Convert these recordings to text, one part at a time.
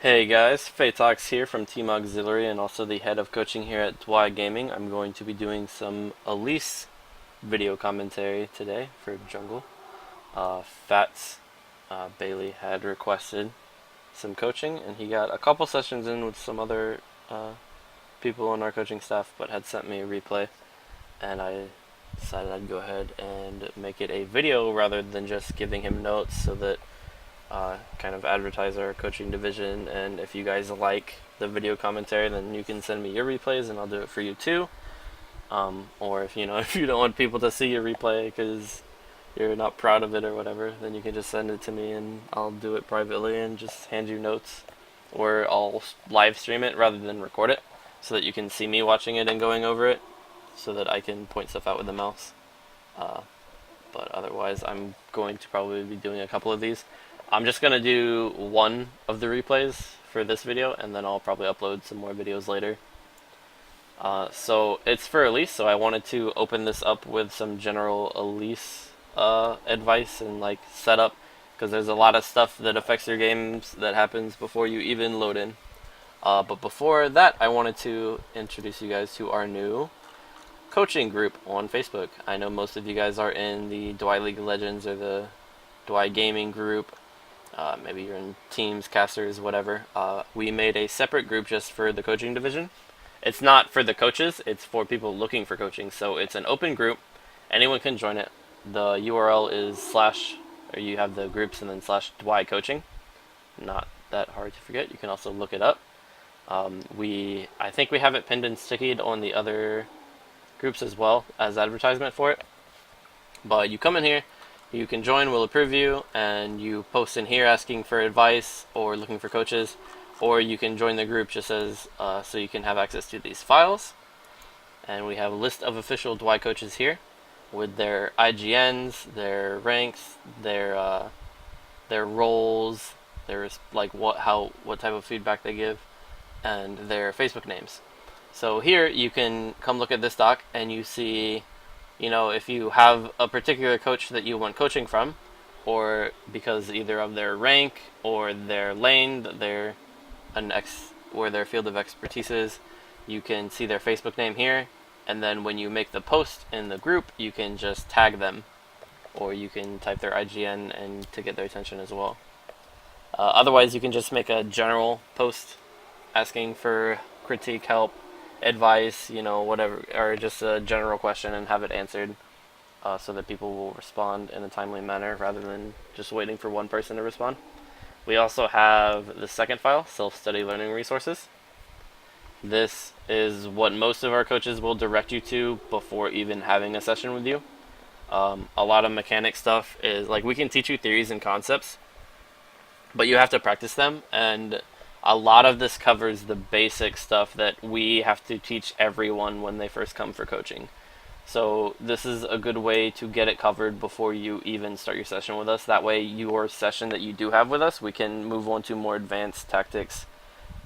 Hey guys, Phattz here from Team Auxiliary and also the head of coaching here at DY Gaming. I'm going to be doing some Elise video commentary today for Jungle. Phattz Bailey had requested some coaching and he got a couple sessions in with some other people on our coaching staff, but had sent me a replay and I decided I'd go ahead and make it a video rather than just giving him notes so that kind of advertise our coaching division. And if you guys like the video commentary, then you can send me your replays and I'll do it for you too. Or if if you don't want people to see your replay because you're not proud of it or whatever, then you can just send it to me and I'll do it privately and just hand you notes, or I'll live stream it rather than record it so that you can see me watching it and going over it so that I can point stuff out with the mouse. But otherwise I'm going to probably be doing a couple of these. I'm just going to do one of the replays for this video, and then I'll probably upload some more videos later. So it's for Elise, so I wanted to open this up with some general Elise advice and like setup, because there's a lot of stuff that affects your games that happens before you even load in. But before that, I wanted to introduce you guys to our new coaching group on Facebook. I know most of you guys are in the DY League of Legends or the DY Gaming group. Maybe you're in teams, casters, whatever. We made a separate group just for the coaching division. It's not for the coaches, it's for people looking for coaching. So it's an open group. Anyone can join it. The URL is / or you have the groups and then / DY coaching. Not that hard to forget. You can also look it up. I think we have it pinned and stickied on the other groups as well as advertisement for it. But you come in here, you can join, we'll approve you, and you post in here asking for advice or looking for coaches, or you can join the group just as so you can have access to these files. And we have a list of official DY coaches here with their IGNs, their ranks, their roles, their like what type of feedback they give, and their Facebook names. So here you can come look at this doc and you see, if you have a particular coach that you want coaching from, or because either of their rank or their lane that they're or their field of expertise is, you can see their Facebook name here, and then when you make the post in the group, you can just tag them, or you can type their IGN and to get their attention as well. Otherwise, you can just make a general post asking for critique, help, advice, whatever, or just a general question and have it answered so that people will respond in a timely manner rather than just waiting for one person to respond. We also have the second file, self-study learning resources. This is what most of our coaches will direct you to before even having a session with you. A lot of mechanic stuff is like we can teach you theories and concepts, but you have to practice them, and a lot of this covers the basic stuff that we have to teach everyone when they first come for coaching. So this is a good way to get it covered before you even start your session with us. That way your session that you do have with us, we can move on to more advanced tactics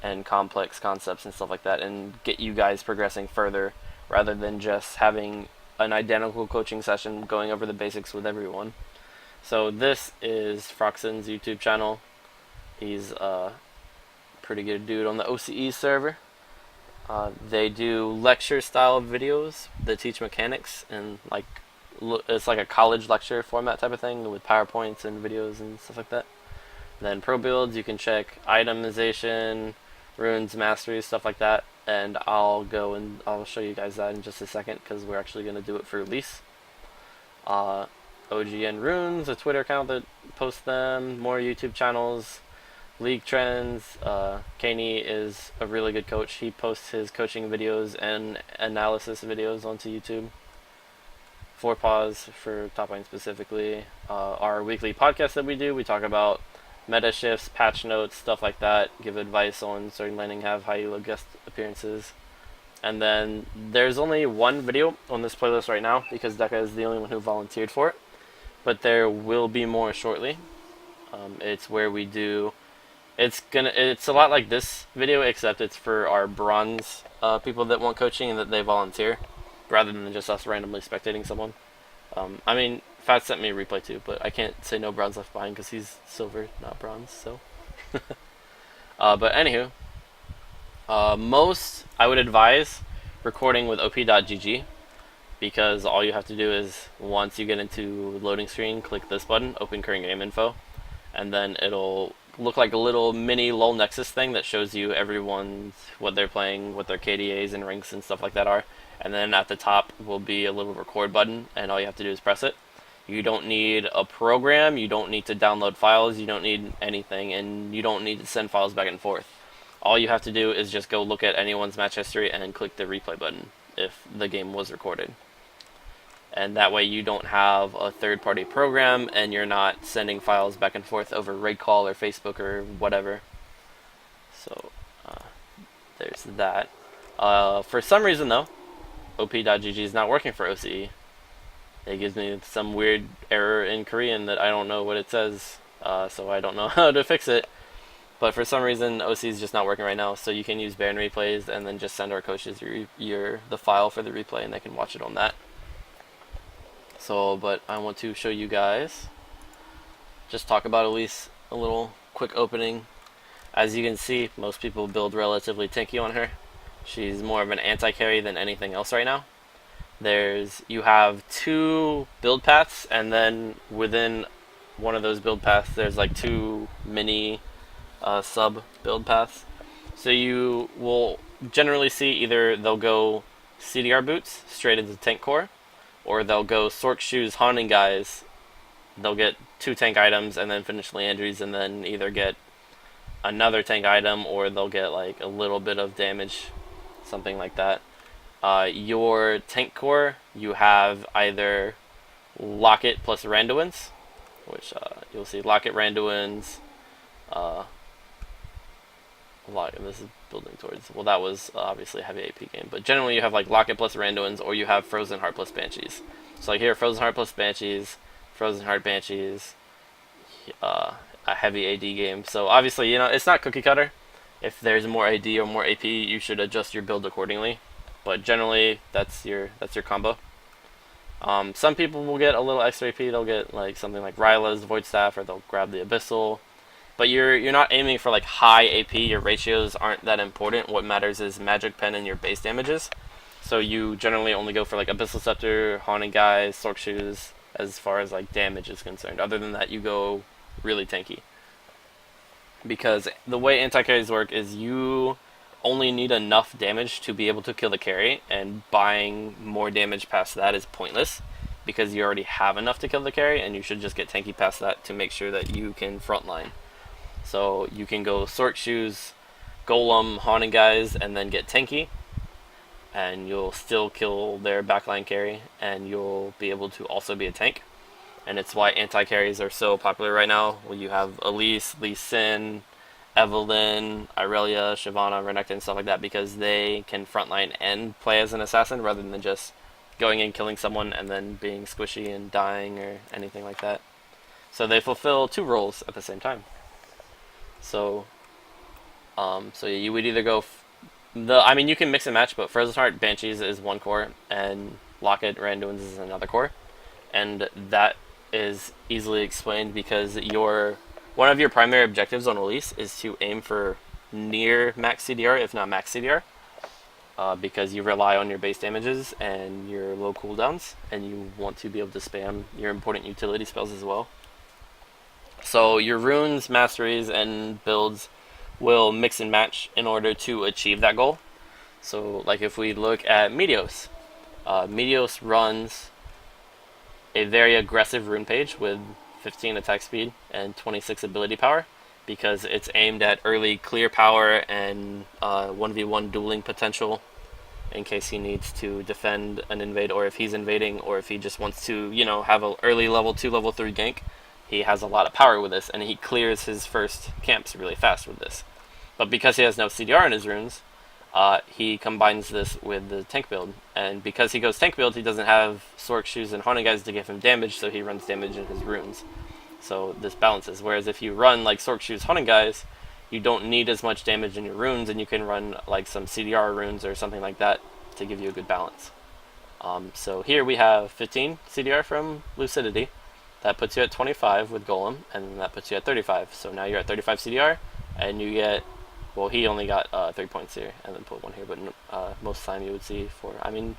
and complex concepts and stuff like that and get you guys progressing further rather than just having an identical coaching session going over the basics with everyone. So this is Froxen's YouTube channel. He's pretty good dude on the OCE server. They do lecture style videos that teach mechanics and it's like a college lecture format type of thing with PowerPoints and videos and stuff like that. Then pro builds, you can check itemization, runes, masteries, stuff like that, and I'll show you guys that in just a second because we're actually going to do it for Elise. OGN Runes, a Twitter account that posts them, more YouTube channels, league trends. Kaney is a really good coach. He posts his coaching videos and analysis videos onto YouTube. 4Paws for top lane specifically. Our weekly podcast that we do, we talk about meta shifts, patch notes, stuff like that. Give advice on certain laning, have high elo guest appearances. And then there's only one video on this playlist right now because Deca is the only one who volunteered for it. But there will be more shortly. It's where we do. It's a lot like this video, except it's for our bronze people that want coaching and that they volunteer, rather than just us randomly spectating someone. I mean, Phattz sent me a replay too, but I can't say no bronze left behind because he's silver, not bronze. So But anywho, most I would advise recording with op.gg, because all you have to do is, once you get into loading screen, click this button, open current game info, and then it'll look like a little mini LOL Nexus thing that shows you everyone's, what they're playing, what their KDAs and ranks and stuff like that are. And then at the top will be a little record button, and all you have to do is press it. You don't need a program, you don't need to download files, you don't need anything, and you don't need to send files back and forth. All you have to do is just go look at anyone's match history and click the replay button if the game was recorded. And that way you don't have a third-party program, and you're not sending files back and forth over RaidCall or Facebook or whatever. So there's that. For some reason though, op.gg is not working for OCE. It gives me some weird error in Korean that I don't know what it says, so I don't know how to fix it. But for some reason, OC is just not working right now, so you can use Baron replays and then just send our coaches the file for the replay, and they can watch it on that. So, but I want to show you guys, just talk about Elise, a little quick opening. As you can see, most people build relatively tanky on her. She's more of an anti-carry than anything else right now. You have 2 build paths, and then within one of those build paths, there's like 2 mini sub build paths. So you will generally see either they'll go CDR boots straight into tank core, or they'll go Sork shoes haunting guys. They'll get 2 tank items and then finish Landry's, and then either get another tank item, or they'll get like a little bit of damage, something like that. Your tank core, you have either Locket plus Randuin's, which you'll see Locket, Randuin's, this is building towards, well, that was obviously a heavy AP game, but generally you have like Locket plus Randuin's, or you have Frozen Heart plus Banshees. So like here, Frozen Heart plus Banshees, Frozen Heart Banshees, a heavy AD game. So obviously, you know, it's not cookie cutter. If there's more AD or more AP, you should adjust your build accordingly. But generally, that's your combo. Some people will get a little extra AP. They'll get like something like Ryla's Void Staff, or they'll grab the Abyssal. But you're not aiming for like high AP. Your ratios aren't that important. What matters is Magic Pen and your base damages. So you generally only go for like Abyssal Scepter, Haunting Guys, Sork Shoes, as far as like damage is concerned. Other than that, you go really tanky. Because the way anti-carries work is you only need enough damage to be able to kill the carry, and buying more damage past that is pointless, because you already have enough to kill the carry, and you should just get tanky past that to make sure that you can frontline. So you can go Sork Shoes, Golem, Haunting Guys, and then get tanky, and you'll still kill their backline carry, and you'll be able to also be a tank. And it's why anti-carries are so popular right now. Well, you have Elise, Lee Sin, Evelyn, Irelia, Shyvana, Renekton, and stuff like that, because they can frontline and play as an assassin rather than just going in, killing someone, and then being squishy and dying or anything like that. So they fulfill 2 roles at the same time. So you would either go you can mix and match, but Frozen Heart Banshees is 1 core, and Locket Randuin's is another core, and that is easily explained because one of your primary objectives on Elise is to aim for near max CDR, if not max CDR, because you rely on your base damages and your low cooldowns, and you want to be able to spam your important utility spells as well. So your runes, masteries, and builds will mix and match in order to achieve that goal. So like if we look at Meteos, Meteos runs a very aggressive rune page with 15 attack speed and 26 ability power, because it's aimed at early clear power and 1v1 dueling potential in case he needs to defend an invade, or if he's invading, or if he just wants to, you know, have an early level 2, level 3 gank. He has a lot of power with this, and he clears his first camps really fast with this. But because he has no CDR in his runes, he combines this with the tank build, and because he goes tank build, he doesn't have Sork Shoes and Haunting Guys to give him damage, so he runs damage in his runes. So this balances. Whereas if you run like Sork Shoes, Haunting Guys, you don't need as much damage in your runes, and you can run like some CDR runes or something like that to give you a good balance. So here we have 15 CDR from Lucidity. That puts you at 25 with Golem, and that puts you at 35. So now you're at 35 CDR, and you get Well, he only got 3 points here and then put 1 here, but most of the time you would see 4. I mean,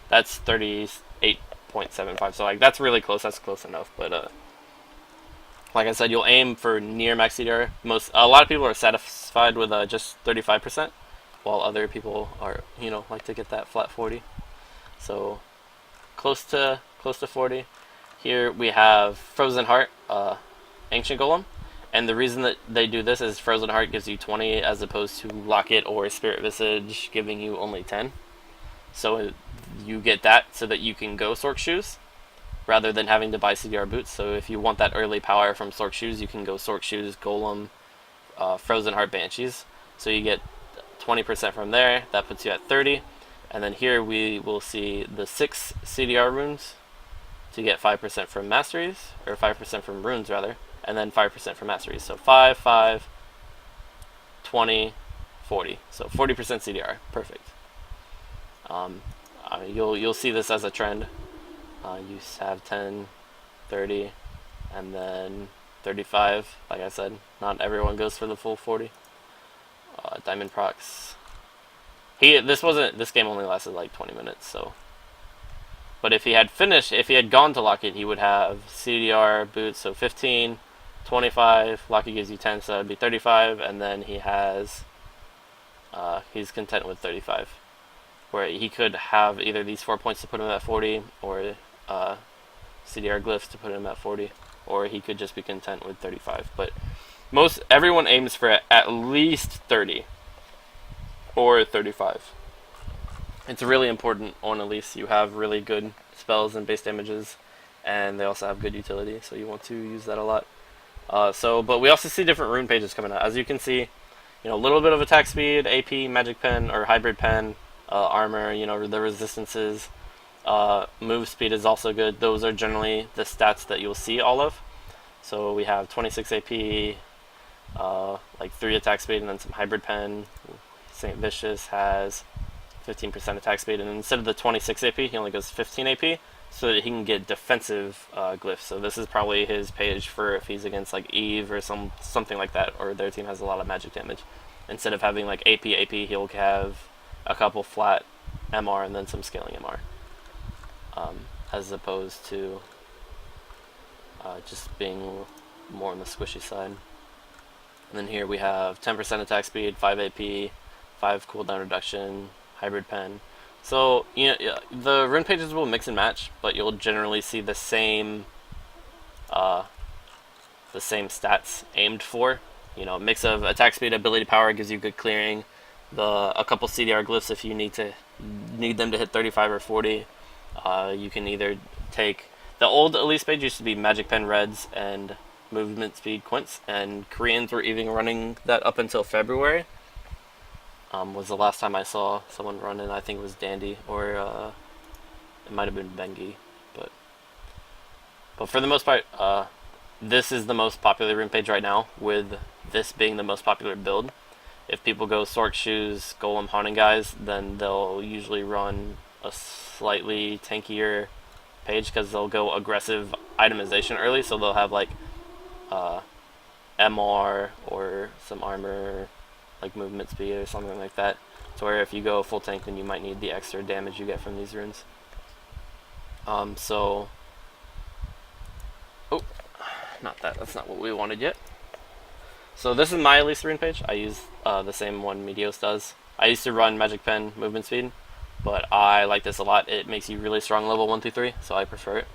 that's 38.75, so like that's really close. That's close enough, but like I said, you'll aim for near max CDR. A lot of people are satisfied with just 35%, while other people are, like to get that flat 40. So close to 40. Here we have Frozen Heart, Ancient Golem, and the reason that they do this is Frozen Heart gives you 20 as opposed to Locket or Spirit Visage giving you only 10. So you get that so that you can go Sork Shoes rather than having to buy CDR boots. So if you want that early power from Sork Shoes, you can go Sork Shoes, Golem, Frozen Heart, Banshees. So you get 20% from there. That puts you at 30. And then here we will see the 6 CDR runes to get 5% from masteries, or 5% from runes rather, and then 5% from masteries. So 5, 5, 20, 40. So 40% CDR. Perfect. You'll see this as a trend. You have 10, 30, and then 35. Like I said, not everyone goes for the full 40. Diamond procs. This game only lasted like 20 minutes, so. But if he had gone to Locket, he would have CDR boots, so 15, 25. Locket gives you 10, so that'd be 35, and then he's content with 35. Where he could have either these 4 points to put him at 40, or CDR glyphs to put him at 40, or he could just be content with 35. But everyone aims for at least 30 or 35. It's really important on Elise. You have really good spells and base damages, and they also have good utility, so you want to use that a lot. But we also see different rune pages coming out. As you can see, a little bit of attack speed, AP, magic pen, or hybrid pen, armor, the resistances. Move speed is also good. Those are generally the stats that you'll see all of. So we have 26 AP, like 3 attack speed, and then some hybrid pen. St. Vicious has 15% attack speed, and instead of the 26 AP, he only goes 15 AP, so that he can get defensive glyphs. So this is probably his page for if he's against like Eve or something like that, or their team has a lot of magic damage. Instead of having like AP, he'll have a couple flat MR and then some scaling MR, as opposed to just being more on the squishy side. And then here we have 10% attack speed, 5 AP, 5 cooldown reduction, hybrid pen. So the rune pages will mix and match, but you'll generally see the same stats aimed for. Mix of attack speed, ability power gives you good clearing. A couple CDR glyphs if you need them to hit 35 or 40. You can either take the old Elise page used to be magic pen reds and movement speed quints, and Koreans were even running that up until February. Was the last time I saw someone run it. I think it was Dandy, or it might have been Bengi, but for the most part, this is the most popular rune page right now, with this being the most popular build. If people go Sork Shoes, Golem, Haunting Guys, then they'll usually run a slightly tankier page because they'll go aggressive itemization early, so they'll have like MR or some armor, like movement speed or something like that, to where if you go full tank, then you might need the extra damage you get from these runes. Oh, not that. That's not what we wanted yet. So this is my Elise rune page. I use the same one Medios does. I used to run Magic Pen movement speed, but I like this a lot. It makes you really strong level 1 through 3, so I prefer it.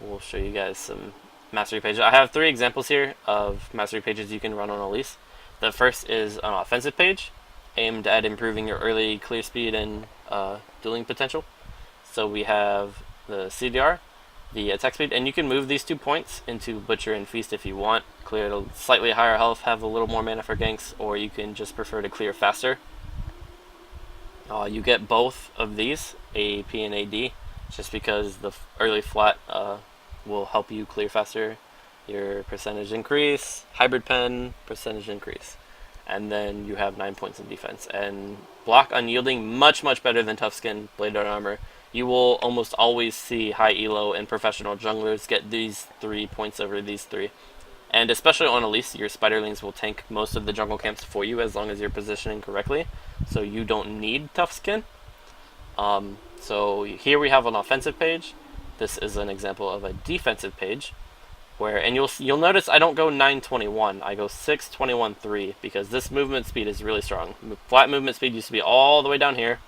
We'll show you guys some mastery pages. I have 3 examples here of mastery pages you can run on Elise. The first is an offensive page, aimed at improving your early clear speed and dueling potential. So we have the CDR, the attack speed, and you can move these 2 points into Butcher and Feast if you want. Clear at a slightly higher health, have a little more mana for ganks, or you can just prefer to clear faster. You get both of these, AP and AD, just because the early flat will help you clear faster. Your percentage increase, hybrid pen, percentage increase. And then you have 9 points in defense. And block unyielding, much better than tough skin, bladed armor. You will almost always see high elo and professional junglers get these 3 points over these 3. And especially on Elise, your spiderlings will tank most of the jungle camps for you as long as you're positioning correctly. So you don't need tough skin. So here we have an offensive page. This is an example of a defensive page, and you'll notice I don't go 921. I go 621.3 because this movement speed is really strong. Flat movement speed used to be all the way down here,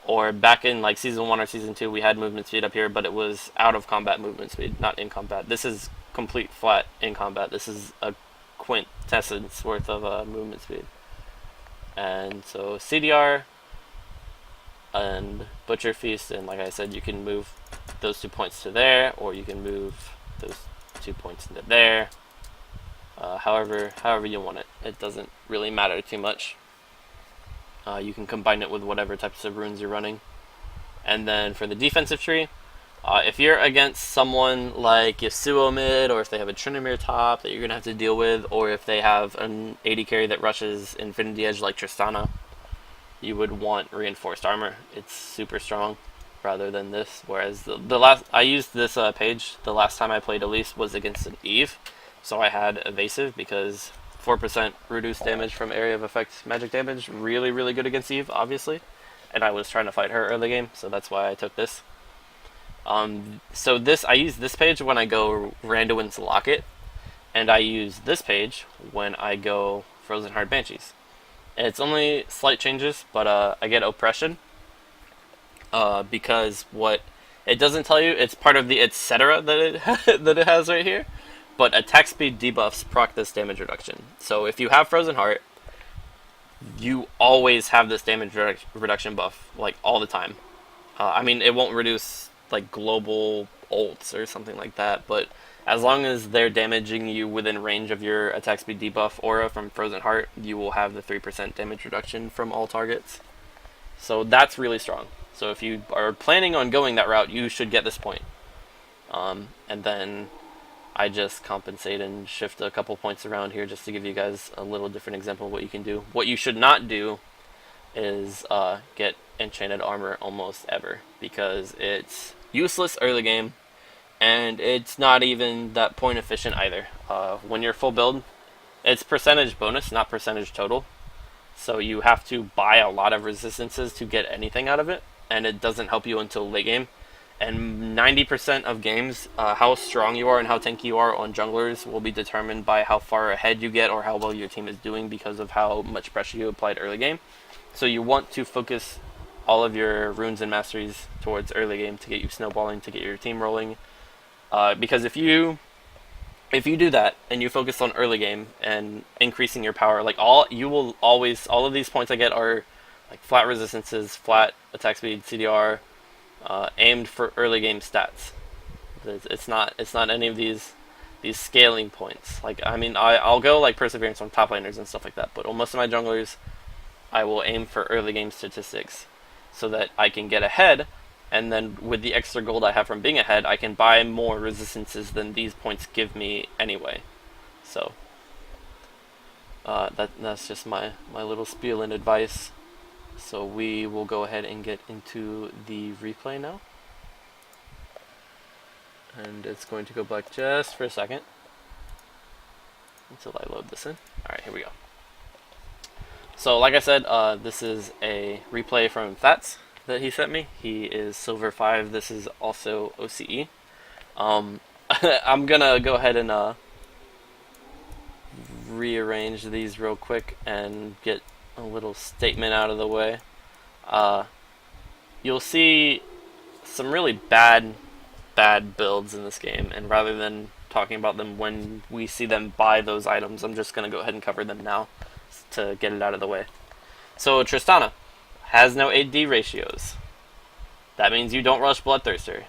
or back in like season 1 or season 2 we had movement speed up here, but it was out of combat movement speed, not in combat. This is complete flat in combat. This is a quintessence worth of movement speed. And so CDR and Butcher Feast, and like I said, you can move those 2 points to there, or you can move those 2 points into there. However you want it. It doesn't really matter too much. You can combine it with whatever types of runes you're running. And then for the defensive tree, if you're against someone like Yasuo mid, or if they have a Tryndamere top that you're going to have to deal with, or if they have an AD carry that rushes Infinity Edge like Tristana, you would want reinforced armor. It's super strong rather than this. Whereas the last I used this page the last time I played Elise was against an Eve, so I had evasive because 4% reduced damage from area of effect magic damage, really good against Eve, obviously, and I was trying to fight her early game, so that's why I took this. So I use this page when I go Randuin's Locket, and I use this page when I go Frozen Heart Banshees. And it's only slight changes, but I get Oppression, because what it doesn't tell you, it's part of the etc. that it has right here, but attack speed debuffs proc this damage reduction. So if you have Frozen Heart, you always have this damage reduction buff, like all the time. I mean, it won't reduce like global ults or something like that, but as long as they're damaging you within range of your attack speed debuff aura from Frozen Heart, you will have the 3% damage reduction from all targets. So that's really strong. So if you are planning on going that route, you should get this point. And then I just compensate and shift a couple points around here just to give you guys a little different example of what you can do. What you should not do is get enchanted armor almost ever, because it's useless early game, and it's not even that point efficient either. When you're full build, it's percentage bonus, not percentage total. So you have to buy a lot of resistances to get anything out of it, and it doesn't help you until late game. And 90% of games, how strong you are and how tanky you are on junglers will be determined by how far ahead you get or how well your team is doing because of how much pressure you applied early game. So you want to focus all of your runes and masteries towards early game to get you snowballing, to get your team rolling. Because if you do that and you focus on early game and increasing your power, like all of these points I get are like flat resistances, flat attack speed, CDR, aimed for early game stats. It's not any of these scaling points. Like, I mean, I'll go like perseverance on top laners and stuff like that, but on most of my junglers, I will aim for early game statistics so that I can get ahead. And then with the extra gold I have from being ahead, I can buy more resistances than these points give me anyway. So that's just my little spiel and advice. So we will go ahead and get into the replay now. And it's going to go black just for a second until I load this in. Alright, here we go. So like I said, this is a replay from Phattz that he sent me. He is Silver 5. This is also OCE. I'm gonna go ahead and rearrange these real quick and get a little statement out of the way. You'll see some really bad builds in this game, and rather than talking about them when we see them buy those items, I'm just gonna go ahead and cover them now to get it out of the way. So Tristana has no AD ratios. That means you don't rush Bloodthirster.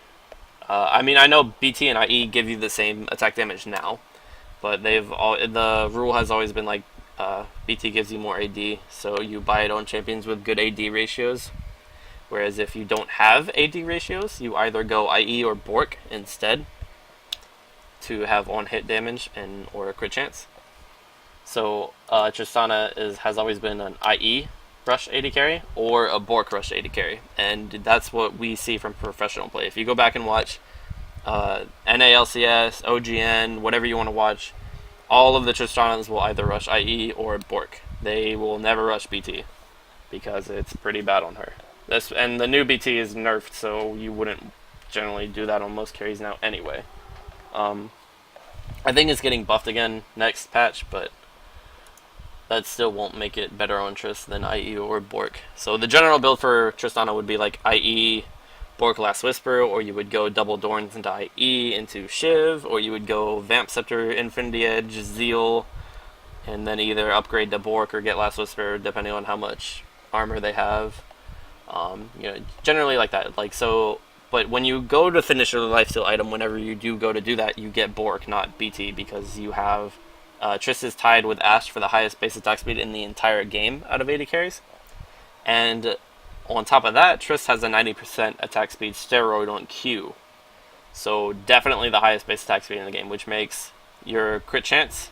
I mean, I know BT and IE give you the same attack damage now, but the rule has always been like BT gives you more AD, so you buy it on champions with good AD ratios. Whereas if you don't have AD ratios, you either go IE or Bork instead to have on-hit damage or a crit chance. So Tristana has always been an IE rush AD carry or a Bork rush AD carry, and that's what we see from professional play. If you go back and watch NALCS, OGN, whatever you want to watch, all of the Tristanas will either rush IE or Bork. They will never rush BT because it's pretty bad on her. And the new BT is nerfed, so you wouldn't generally do that on most carries now anyway. I think it's getting buffed again next patch, but that still won't make it better on Triss than IE or Bork. So the general build for Tristana would be like IE, Bork, Last Whisper, or you would go double Dorns into IE into Shiv, or you would go Vamp Scepter, Infinity Edge, Zeal, and then either upgrade to Bork or get Last Whisper depending on how much armor they have. Generally like that. But when you go to finish your lifesteal item, whenever you do go to do that, you get Bork, not BT, because you have Triss is tied with Ashe for the highest base attack speed in the entire game out of 80 carries. And on top of that, Triss has a 90% attack speed steroid on Q. So definitely the highest base attack speed in the game, which makes your crit chance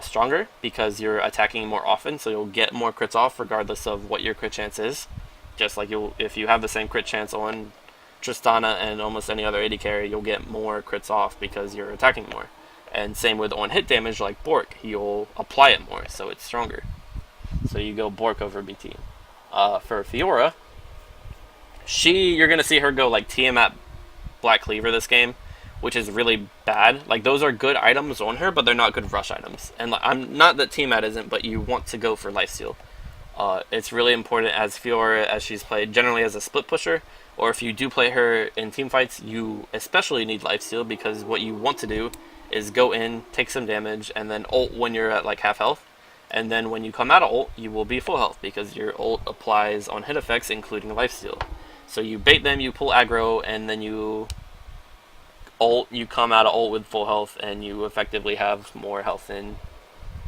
stronger because you're attacking more often, so you'll get more crits off regardless of what your crit chance is. Just like if you have the same crit chance on Tristana and almost any other 80 carry, you'll get more crits off because you're attacking more. And same with on hit damage, like Bork, you'll apply it more, so it's stronger. So you go Bork over BT. For Fiora, you're gonna see her go like Tiamat Black Cleaver this game, which is really bad. Like, those are good items on her, but they're not good rush items. And I'm not that Tiamat isn't, but you want to go for lifesteal. It's really important as Fiora, as she's played generally as a split pusher, or if you do play her in team fights, you especially need lifesteal, because what you want to do is go in, take some damage, and then ult when you're at like half health. And then when you come out of ult, you will be full health, because your ult applies on hit effects, including lifesteal. So you bait them, you pull aggro, and then you ult, you come out of ult with full health, and you effectively have more health than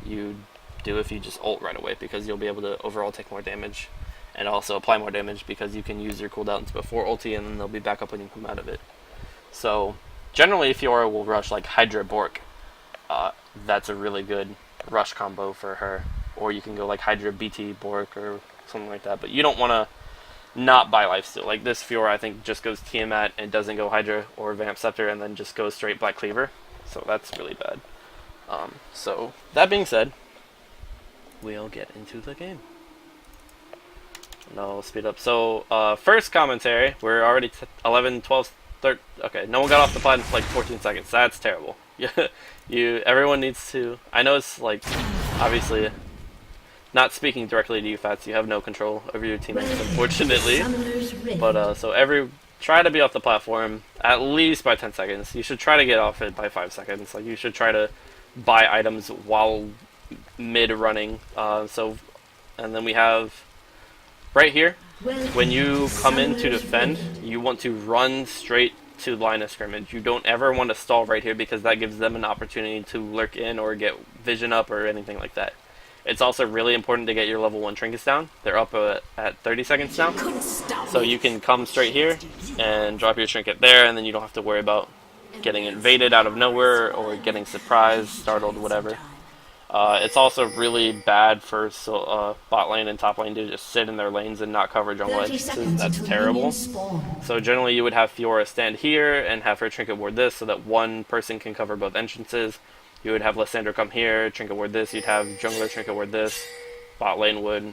you do if you just ult right away, because you'll be able to overall take more damage and also apply more damage because you can use your cooldowns before ulti and then they'll be back up when you come out of it. So generally Fiora will rush like Hydra Bork. That's a really good rush combo for her. Or you can go like Hydra BT Bork or something like that, but you don't want to not buy lifesteal. Like this Fiora I think just goes Tiamat and doesn't go Hydra or Vamp Scepter and then just goes straight Black Cleaver. So that's really bad. So that being said, we'll get into the game. No, speed up. So, first commentary, we're already 11, 12, 13, okay, no one got off the pod in like 14 seconds. That's terrible. Everyone needs to, I know it's like, obviously, not speaking directly to you, Phattz, you have no control over your teammates, unfortunately. But, try to be off the platform at least by 10 seconds. You should try to get off it by 5 seconds. Like, you should try to buy items while mid-running. And then we have right here, when you come in to defend, you want to run straight to line of scrimmage. You don't ever want to stall right here because that gives them an opportunity to lurk in or get vision up or anything like that. It's also really important to get your level 1 trinkets down. They're up at 30 seconds now. So you can come straight here and drop your trinket there, and then you don't have to worry about getting invaded out of nowhere or getting surprised, startled, whatever. It's also really bad for bot lane and top lane to just sit in their lanes and not cover jungle entrances. That's terrible. So generally you would have Fiora stand here and have her trinket ward this so that one person can cover both entrances. You would have Lysandra come here, trinket ward this. You'd have jungler trinket ward this. Bot lane would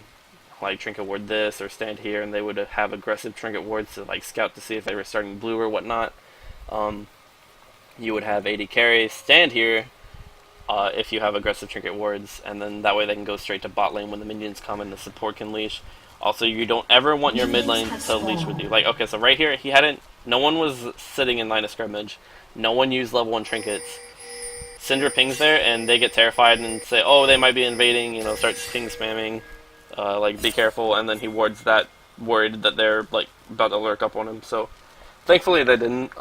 like trinket ward this or stand here, and they would have aggressive trinket wards to like scout to see if they were starting blue or whatnot. You would have AD carry stand here if you have aggressive trinket wards, and then that way they can go straight to bot lane when the minions come and the support can leash. Also, you don't ever want your mid lane to leash with you. Like, okay, so right here, no one was sitting in line of scrimmage. No one used level 1 trinkets. Syndra pings there, and they get terrified and say, oh, they might be invading, start ping spamming, like, be careful, and then he wards that, worried that they're, like, about to lurk up on him. So, thankfully they didn't.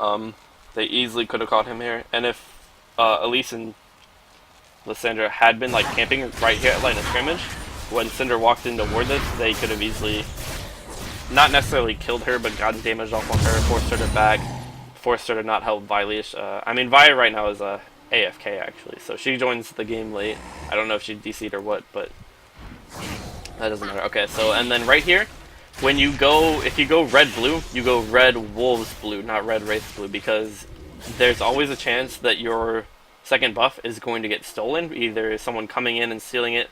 They easily could have caught him here, and if Elise and Lysandra had been like camping right here at line of scrimmage, when Syndra walked in to ward this, they could have easily, not necessarily killed her, but gotten damage off on her, forced her to back, forced her to not help Vi leash. Vi right now is AFK actually, so she joins the game late. I don't know if she DC'd or what, but that doesn't matter. Okay, so and then right here, when you go, if you go red-blue, you go red wolves blue, not red wraith blue, because there's always a chance that your second buff is going to get stolen, either someone coming in and stealing it,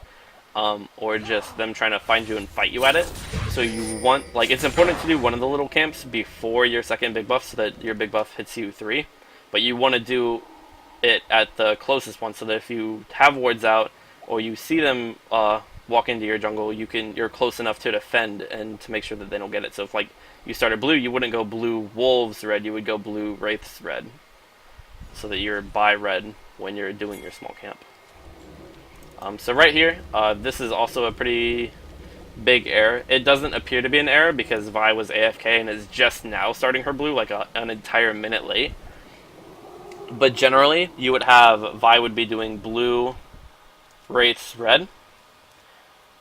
or just them trying to find you and fight you at it. So you want, like, it's important to do one of the little camps before your second big buff so that your big buff hits you 3. But you want to do it at the closest one so that if you have wards out or you see them walk into your jungle, you're close enough to defend and to make sure that they don't get it. So if, like, you started blue, you wouldn't go blue wolves red, you would go blue wraiths red, so that you're by red when you're doing your small camp. So right here, this is also a pretty big error. It doesn't appear to be an error because Vi was AFK and is just now starting her blue, like an entire minute late. But generally, you would have Vi would be doing blue, wraiths, red,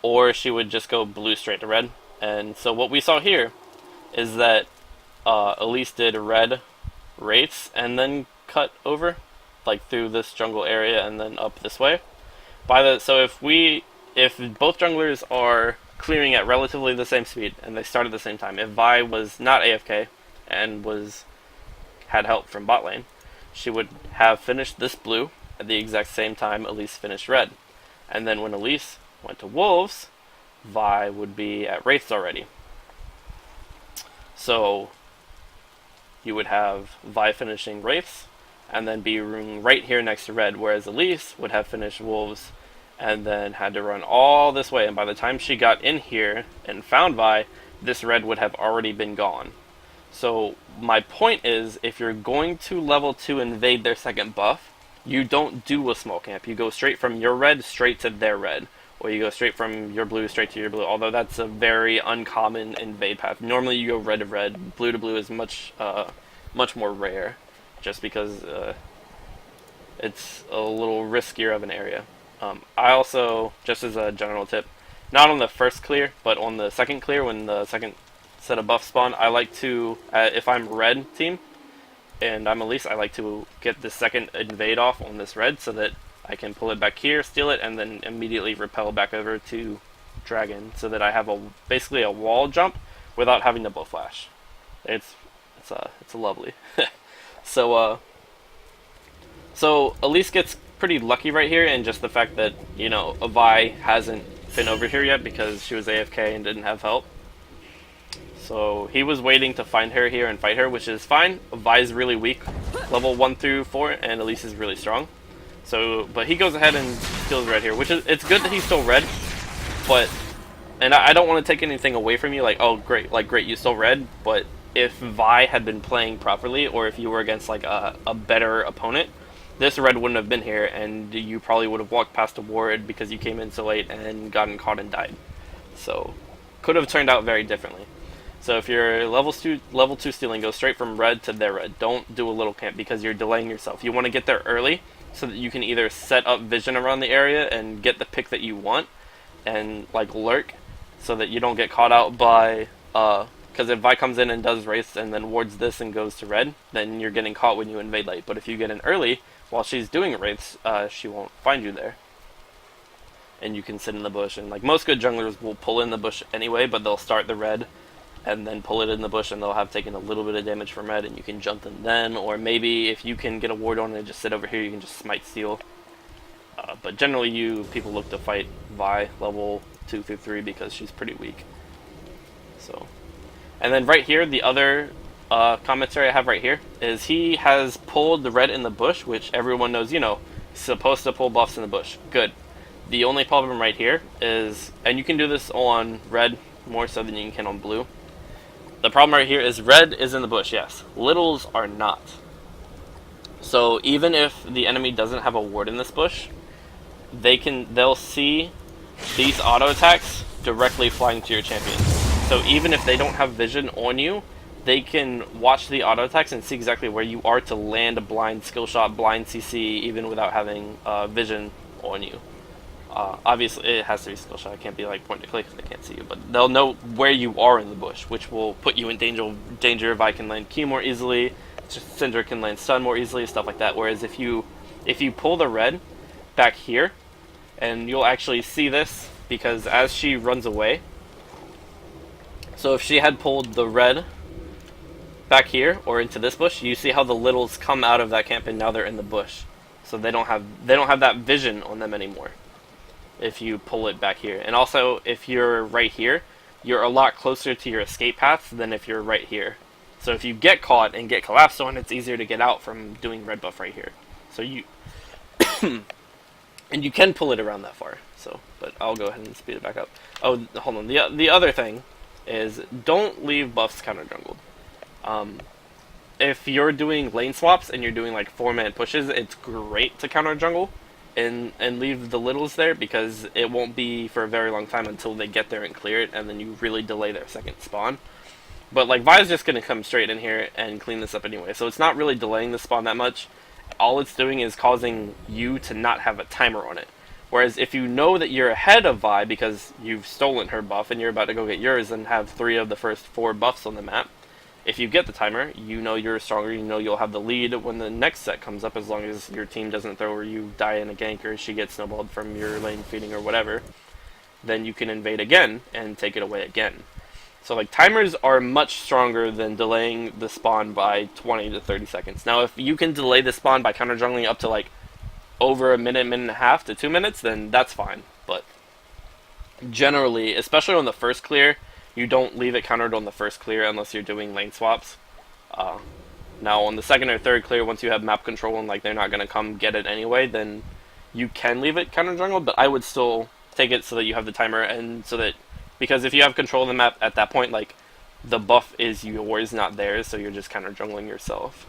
or she would just go blue straight to red. And so what we saw here is that Elise did red, wraiths, and then cut over, like through this jungle area and then up this way. So if both junglers are clearing at relatively the same speed and they start at the same time, if Vi was not AFK and had help from bot lane, she would have finished this blue at the exact same time Elise finished red. And then when Elise went to wolves, Vi would be at wraiths already. So you would have Vi finishing wraiths and then be right here next to red, whereas Elise would have finished wolves and then had to run all this way, and by the time she got in here and found Vi, this red would have already been gone. So my point is, if you're going to level 2 invade their second buff, you don't do a small camp. You go straight from your red straight to their red, or you go straight from your blue straight to your blue, although that's a very uncommon invade path. Normally you go red to red. Blue to blue is much more rare, just because it's a little riskier of an area. I also, just as a general tip, not on the first clear, but on the second clear, when the second set of buffs spawn, I like to, if I'm red team, and I'm Elise, I like to get the second invade off on this red, so that I can pull it back here, steal it, and then immediately repel back over to dragon, so that I have basically a wall jump without having to bow flash. It's lovely. So Elise gets pretty lucky right here, and just the fact that, you know, Vi hasn't been over here yet because she was AFK and didn't have help. So he was waiting to find her here and fight her, which is fine. Vi's really weak, level 1 through 4, and Elise is really strong. So, but he goes ahead and steals red here, which is, it's good that he stole red, but, and I don't want to take anything away from you, like, oh great, you stole red, but if Vi had been playing properly, or if you were against like a better opponent, this red wouldn't have been here, and you probably would have walked past a ward because you came in so late and gotten caught and died. So, could have turned out very differently. So if you're level 2 stealing, go straight from red to their red. Don't do a little camp because you're delaying yourself. You want to get there early so that you can either set up vision around the area and get the pick that you want, and like lurk, so that you don't get caught out by because if Vi comes in and does race and then wards this and goes to red, then you're getting caught when you invade late. But if you get in early while she's doing wraiths, she won't find you there, and you can sit in the bush. And like most good junglers will pull in the bush anyway, but they'll start the red and then pull it in the bush, and they'll have taken a little bit of damage from red, and you can jump them then, or maybe if you can get a ward on it and just sit over here, you can just smite steal. But generally people look to fight Vi level 2 through 3 because she's pretty weak. So, and then right here, the other commentary I have right here is he has pulled the red in the bush, which everyone knows, you know, supposed to pull buffs in the bush. Good. The only problem right here is, and you can do this on red more so than you can on blue. The problem right here is red is in the bush, yes. Littles are not. So even if the enemy doesn't have a ward in this bush, they'll see these auto attacks directly flying to your champion. So even if they don't have vision on you, they can watch the auto attacks and see exactly where you are to land a blind skill shot, blind CC, even without having vision on you. Obviously, it has to be skill shot. It can't be like point to click because they can't see you. But they'll know where you are in the bush, which will put you in danger if I can land Q more easily, Syndra can land stun more easily, stuff like that. Whereas if you pull the red back here, and you'll actually see this because as she runs away, so if she had pulled the red back here or into this bush, you see how the littles come out of that camp and now they're in the bush. so they don't have that vision on them anymore if you pull it back here. And also, if you're right here, you're a lot closer to your escape paths than if you're right here. So if you get caught and get collapsed on, it's easier to get out from doing red buff right here. So you and you can pull it around that far. So, but I'll go ahead and speed it back up. Oh, hold on. The other thing is, don't leave buffs counter jungled. If you're doing lane swaps and you're doing like 4-man pushes, it's great to counter jungle and leave the littles there, because it won't be for a very long time until they get there and clear it, and then you really delay their second spawn. But like Vi's just gonna come straight in here and clean this up anyway, so it's not really delaying the spawn that much. All it's doing is causing you to not have a timer on it. Whereas if you know that you're ahead of Vi because you've stolen her buff and you're about to go get yours and have 3 of the first 4 buffs on the map, if you get the timer, you know you're stronger, you know you'll have the lead when the next set comes up, as long as your team doesn't throw or you die in a gank or she gets snowballed from your lane feeding or whatever. Then you can invade again and take it away again. So like timers are much stronger than delaying the spawn by 20 to 30 seconds. Now if you can delay the spawn by counter jungling up to like over a minute, minute and a half to 2 minutes, then that's fine. But generally, especially on the first clear, you don't leave it countered on the first clear unless you're doing lane swaps. Now on the second or third clear, once you have map control and like they're not going to come get it anyway, then you can leave it counter jungled, but I would still take it so that you have the timer, and so that, because if you have control of the map at that point, like the buff is yours, not theirs, so you're just counter jungling yourself.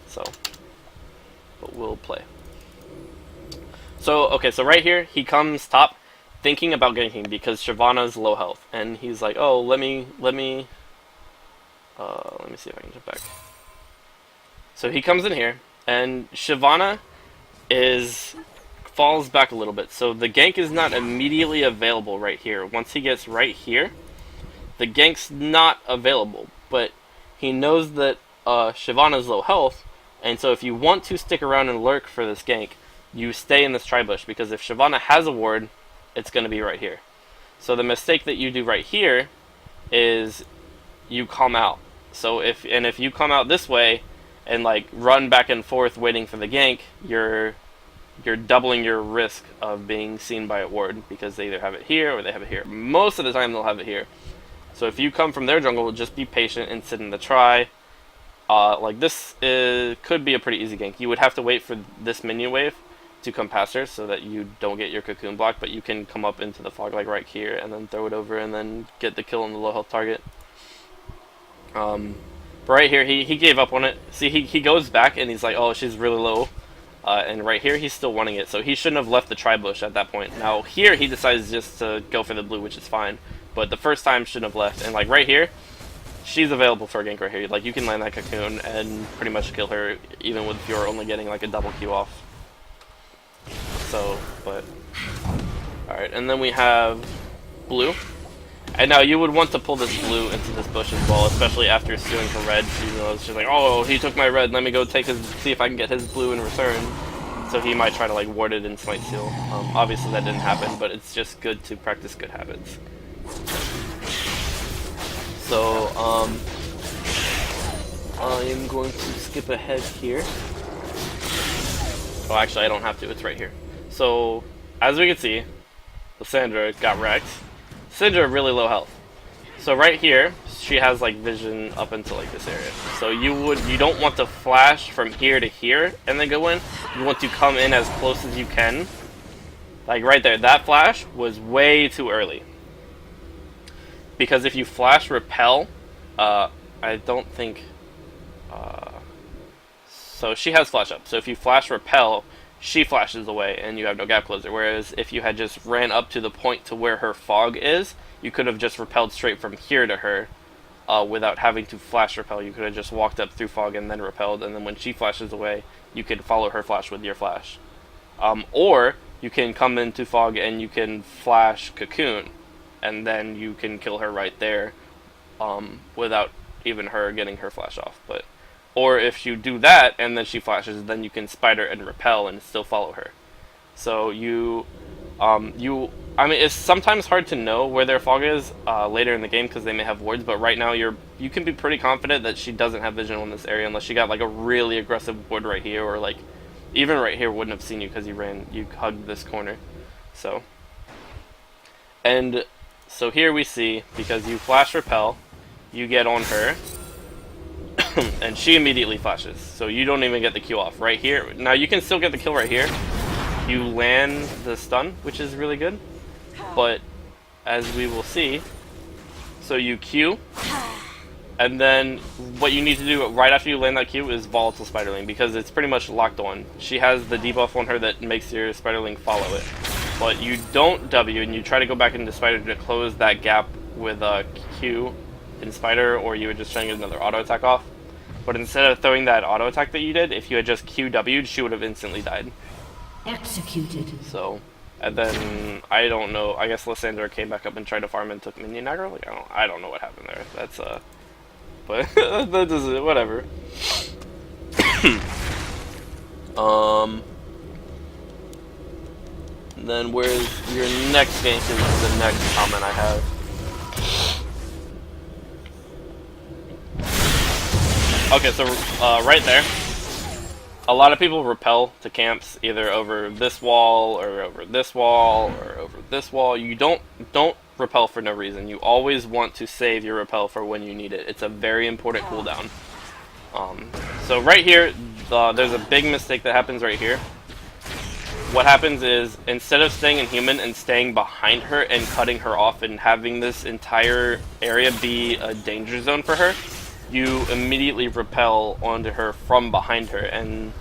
So, but we'll play. So, okay, so right here, he comes top, thinking about ganking because Shyvana's low health, and he's like, "Oh, let me see if I can jump back." So he comes in here, and Shyvana falls back a little bit, so the gank is not immediately available right here. Once he gets right here, the gank's not available, but he knows that Shyvana's low health, and so if you want to stick around and lurk for this gank, you stay in this tri-bush, because if Shyvana has a ward, it's going to be right here. So the mistake that you do right here is you come out. So if you come out this way and like run back and forth waiting for the gank, you're doubling your risk of being seen by a ward, because they either have it here or they have it here. Most of the time they'll have it here. So if you come from their jungle, just be patient and sit in the tri. Like this could be a pretty easy gank. You would have to wait for this minion wave to come past her so that you don't get your cocoon blocked, but you can come up into the fog like right here and then throw it over and then get the kill on the low health target. But right here he gave up on it. See, he goes back and he's like, "Oh, she's really low," and right here he's still wanting it, so he shouldn't have left the tri-bush at that point. Now here he decides just to go for the blue, which is fine, but the first time shouldn't have left. And like right here, she's available for a gank right here. Like you can land that cocoon and pretty much kill her, even if you're only getting like a double Q off. So, but alright, and then we have blue. And now you would want to pull this blue into this bush as well, especially after stealing her red. You know, it's just like, "Oh, he took my red, let me go see if I can get his blue in return." So he might try to like ward it and smite steal. Obviously that didn't happen, but it's just good to practice good habits. So, I am going to skip ahead here. Oh, actually I don't have to, it's right here. So, as we can see, Lissandra got wrecked. Syndra really low health. So right here, she has like vision up into like this area. So you don't want to flash from here to here and then go in. You want to come in as close as you can. Like right there, that flash was way too early. Because if you flash repel, I don't think... so she has flash up. So if you flash repel, she flashes away and you have no gap closer. Whereas if you had just ran up to the point to where her fog is, you could have just repelled straight from here to her without having to flash repel. You could have just walked up through fog and then repelled, and then when she flashes away, you could follow her flash with your flash. Or you can come into fog and you can flash cocoon, and then you can kill her right there without even her getting her flash off. Or if you do that and then she flashes, then you can spider and repel and still follow her. So I mean, it's sometimes hard to know where their fog is later in the game because they may have wards, but right now you can be pretty confident that she doesn't have vision on this area unless she got like a really aggressive ward right here, or like even right here wouldn't have seen you because you hugged this corner. So, and so here we see, because you flash repel, you get on her, and she immediately flashes. So you don't even get the Q off right here. Now you can still get the kill right here. You land the stun, which is really good. But as we will see, so you Q, and then what you need to do right after you land that Q is volatile Spiderling, because it's pretty much locked on. She has the debuff on her that makes your Spiderling follow it. But you don't W, and you try to go back into Spider to close that gap with Q in Spider, or you would just try and get another auto attack off. But instead of throwing that auto attack that you did, if you had just QW'd, she would have instantly died. Executed. So, and then I don't know. I guess Lysandra came back up and tried to farm and took minion aggro. Like I don't know what happened there. That's but that doesn't. Whatever. Then where's your next gank is the next comment I have. Okay, so right there, a lot of people repel to camps either over this wall or over this wall or over this wall. You don't repel for no reason. You always want to save your repel for when you need it. It's a very important cooldown. So right here, there's a big mistake that happens right here. What happens is, instead of staying in human and staying behind her and cutting her off and having this entire area be a danger zone for her, you immediately repel onto her from behind her. And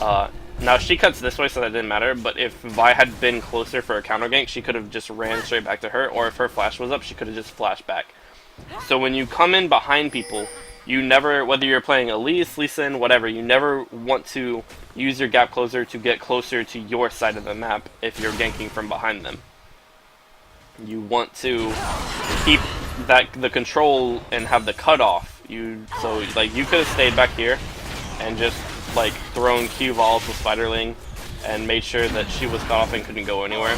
now she cuts this way, so that didn't matter, but if Vi had been closer for a counter gank, she could have just ran straight back to her, or if her flash was up, she could have just flashed back. So when you come in behind people, you never, whether you're playing Elise, Lee Sin, whatever, you never want to use your gap closer to get closer to your side of the map if you're ganking from behind them. You want to keep the control and have the cutoff. So like you could have stayed back here and just like thrown Q volatile Spiderling and made sure that she was cut off and couldn't go anywhere.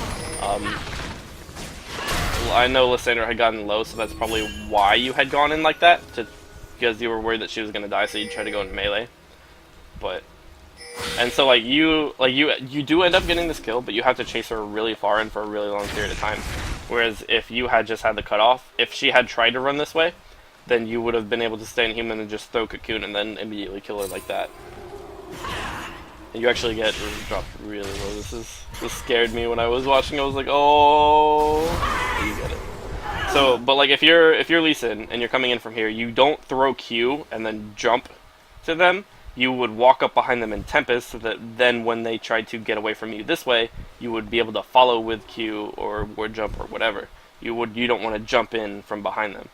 I know Lysandra had gotten low, so that's probably why you had gone in like that, because you were worried that she was gonna die, so you tried to go into melee. And so like you do end up getting this kill, but you have to chase her really far and for a really long period of time. Whereas if you had just had the cutoff, if she had tried to run this way, then you would have been able to stay in human and just throw Cocoon and then immediately kill her like that. And you actually get dropped really low. This scared me when I was watching. I was like, oh, you get it. So, but like if you're Lee Sin and you're coming in from here, you don't throw Q and then jump to them. You would walk up behind them in Tempest, so that then when they tried to get away from you this way, you would be able to follow with Q or ward jump or whatever. You don't want to jump in from behind them.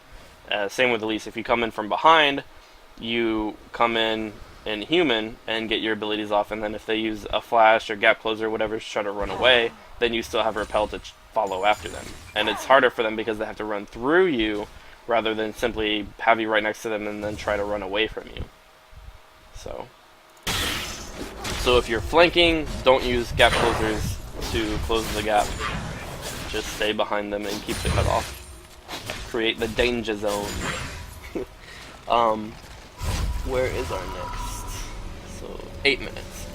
Same with Elise. If you come in from behind, you come in human and get your abilities off, and then if they use a flash or gap closer or whatever to try to run away, then you still have repel to follow after them. And it's harder for them because they have to run through you rather than simply have you right next to them and then try to run away from you. So if you're flanking, don't use gap closers to close the gap. Just stay behind them and keep the cut off. Create the danger zone. Where is our next? So 8 minutes.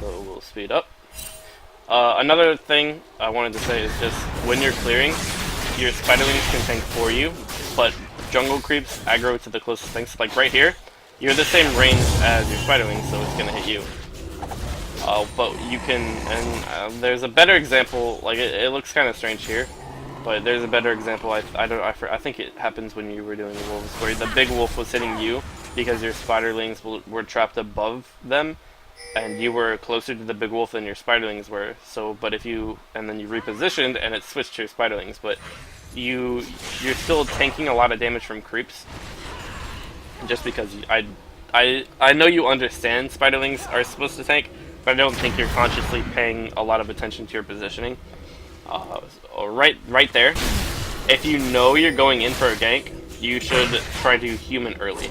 So we'll speed up. Another thing I wanted to say is just when you're clearing, your Spiderlings can tank for you, but jungle creeps aggro to the closest things. Like right here, you're the same range as your Spiderling, so it's gonna hit you. But you can, and there's a better example. Like it looks kind of strange here, but there's a better example. I think it happens when you were doing the wolves, where the big wolf was hitting you because your Spiderlings were trapped above them, and you were closer to the big wolf than your Spiderlings were. So, but if you and then you repositioned and it switched to your Spiderlings, but you're still tanking a lot of damage from creeps. Just because I know you understand Spiderlings are supposed to tank, but I don't think you're consciously paying a lot of attention to your positioning. Right there, if you know you're going in for a gank, you should try to human early.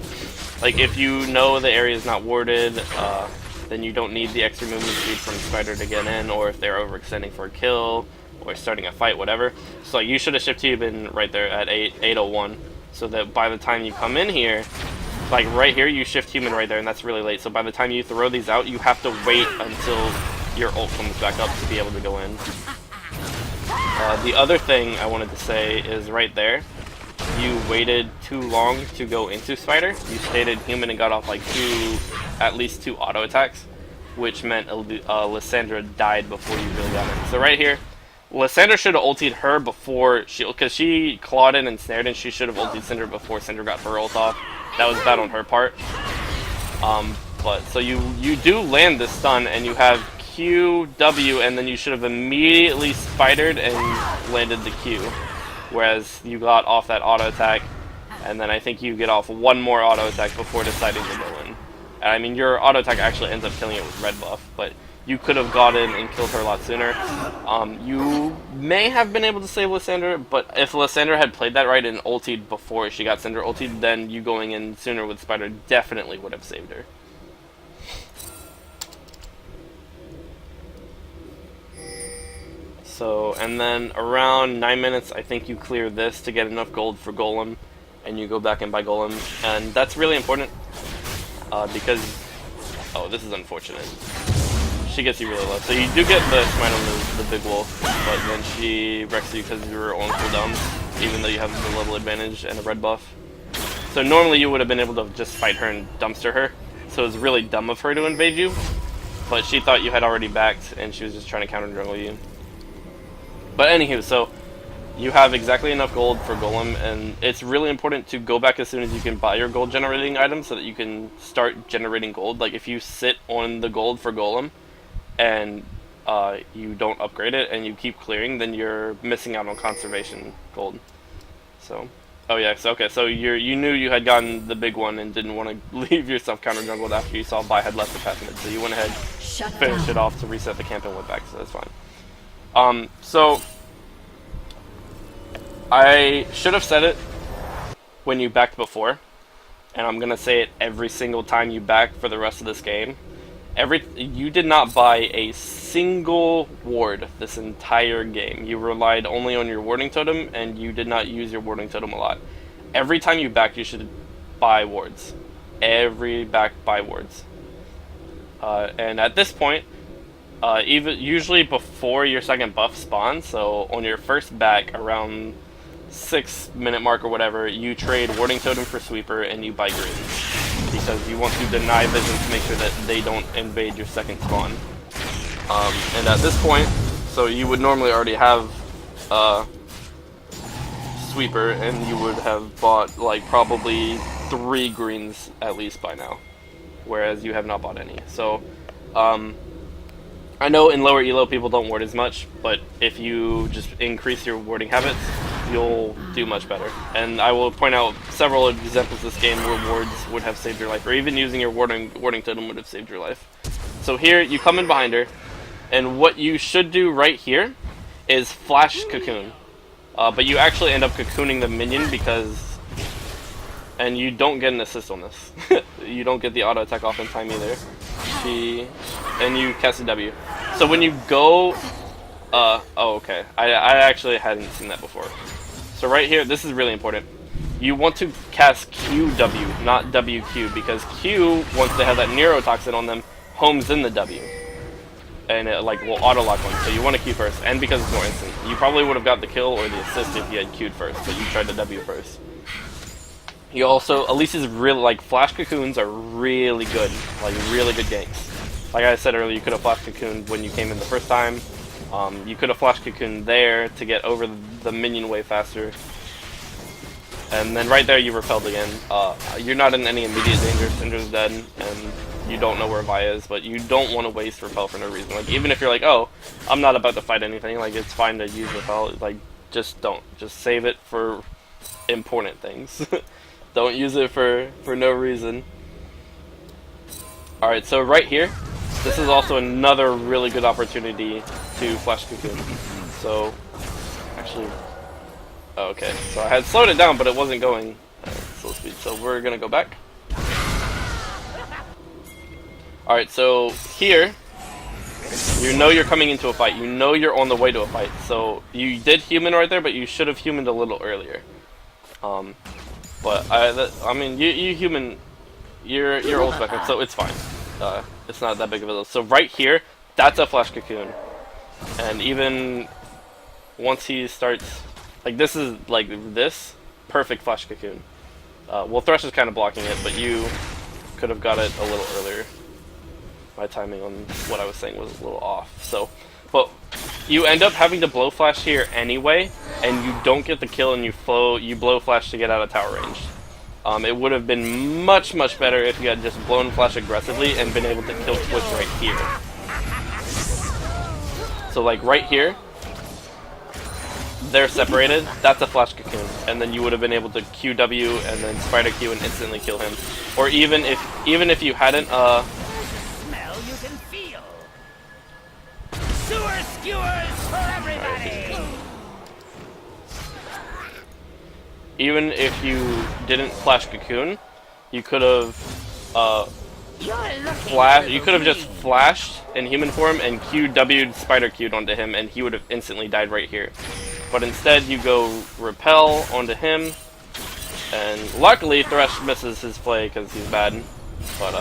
Like if you know the area is not warded, then you don't need the extra movement speed from Spider to get in, or if they're overextending for a kill or starting a fight, whatever. So you should have shift been right there at 801, so that by the time you come in here, like right here, you shift human right there, and that's really late. So by the time you throw these out, you have to wait until your ult comes back up to be able to go in. The other thing I wanted to say is right there, you waited too long to go into Spider. You stayed in human and got off like at least two auto attacks, which meant Lysandra died before you really got in. So right here, Lysandra should have ultied her before because she clawed in and snared, and she should have ultied Syndra before Syndra got her ult off. That was bad on her part. But so you do land this stun, and you have Q, W, and then you should have immediately spidered and landed the Q. Whereas you got off that auto attack, and then I think you get off one more auto attack before deciding to go in. And I mean, your auto attack actually ends up killing it with red buff, but you could have got in and killed her a lot sooner. You may have been able to save Lysandra, but if Lysandra had played that right and ultied before she got Syndra ultied, then you going in sooner with Spider definitely would have saved her. So, and then around 9 minutes, I think you clear this to get enough gold for Golem, and you go back and buy Golem, and that's really important, because, oh, this is unfortunate. She gets you really low. So you do get the smite on the big wolf, but then she wrecks you because you were on cooldown, even though you have the level advantage and a red buff. So normally you would have been able to just fight her and dumpster her, so it was really dumb of her to invade you, but she thought you had already backed, and she was just trying to counter jungle you. But anywho, so you have exactly enough gold for Golem, and it's really important to go back as soon as you can buy your gold generating items so that you can start generating gold. Like if you sit on the gold for Golem and you don't upgrade it and you keep clearing, then you're missing out on conservation gold. So, oh yeah, so okay, so you knew you had gotten the big one and didn't want to leave yourself counter jungled after you saw Bai had left the path mid, so you went ahead, finished it off to reset the camp and went back, so that's fine. So I should have said it when you backed before, and I'm gonna say it every single time you back for the rest of this game. You did not buy a single ward this entire game. You relied only on your warding totem, and you did not use your warding totem a lot. Every time you back, you should buy wards. Every back, buy wards. And at this point, even usually before your second buff spawns, so on your first back around 6 minute mark or whatever, you trade warding totem for sweeper and you buy greens, because you want to deny vision to make sure that they don't invade your second spawn. And at this point, so you would normally already have sweeper, and you would have bought like probably 3 greens at least by now, whereas you have not bought any. So I know in lower elo people don't ward as much, but if you just increase your warding habits, you'll do much better. And I will point out several examples this game where wards would have saved your life, or even using your warding totem would have saved your life. So here, you come in behind her, and what you should do right here is flash cocoon. But you actually end up cocooning the minion because... And you don't get an assist on this. You don't get the auto attack off in time either. And you cast a W. So when you go... oh, okay. I actually hadn't seen that before. So right here, this is really important. You want to cast QW, not WQ, because Q, once they have that neurotoxin on them, homes in the W. And it like will auto-lock one, so you want to Q first. And because it's more instant. You probably would have got the kill or the assist if you had Q'd first, but you tried the W first. You also, Elise's really, like, flash cocoons are really good. Like, really good ganks. Like I said earlier, you could have flash cocooned when you came in the first time. You could have flash cocooned there to get over the minion way faster. And then right there you repelled again. You're not in any immediate danger, Syndra's dead, and you don't know where Vi is, but you don't want to waste repel for no reason. Like, even if you're like, oh, I'm not about to fight anything, like, it's fine to use repel, like, just don't. Just save it for important things. Don't use it for no reason. Alright, so right here, this is also another really good opportunity to flash cocoon. So, actually, oh, okay. So I had slowed it down, but it wasn't going slow speed. So we're gonna go back. Alright, so here, you know you're coming into a fight. You know you're on the way to a fight. So you did human right there, but you should have humaned a little earlier. But I mean, you human you're old spectrum, so it's fine. It's not that big of a deal. So right here, that's a flash cocoon, and even once he starts, like this is like this perfect flash cocoon. Well, Thresh is kind of blocking it, but you could have got it a little earlier. My timing on what I was saying was a little off. So, but you end up having to blow flash here anyway, and you don't get the kill, and you blow flash to get out of tower range. It would have been much better if you had just blown flash aggressively and been able to kill Twitch right here. So like right here, they're separated. That's a flash cocoon, and then you would have been able to QW and then spider Q and instantly kill him. Or even if you hadn't Smell you can feel. Sewer skewers for everybody. even if you didn't flash cocoon, you could have you could have just flashed in human form and QW'd spider Q'd onto him, and he would have instantly died right here. But instead, you go repel onto him, and luckily Thresh misses his play because he's bad. But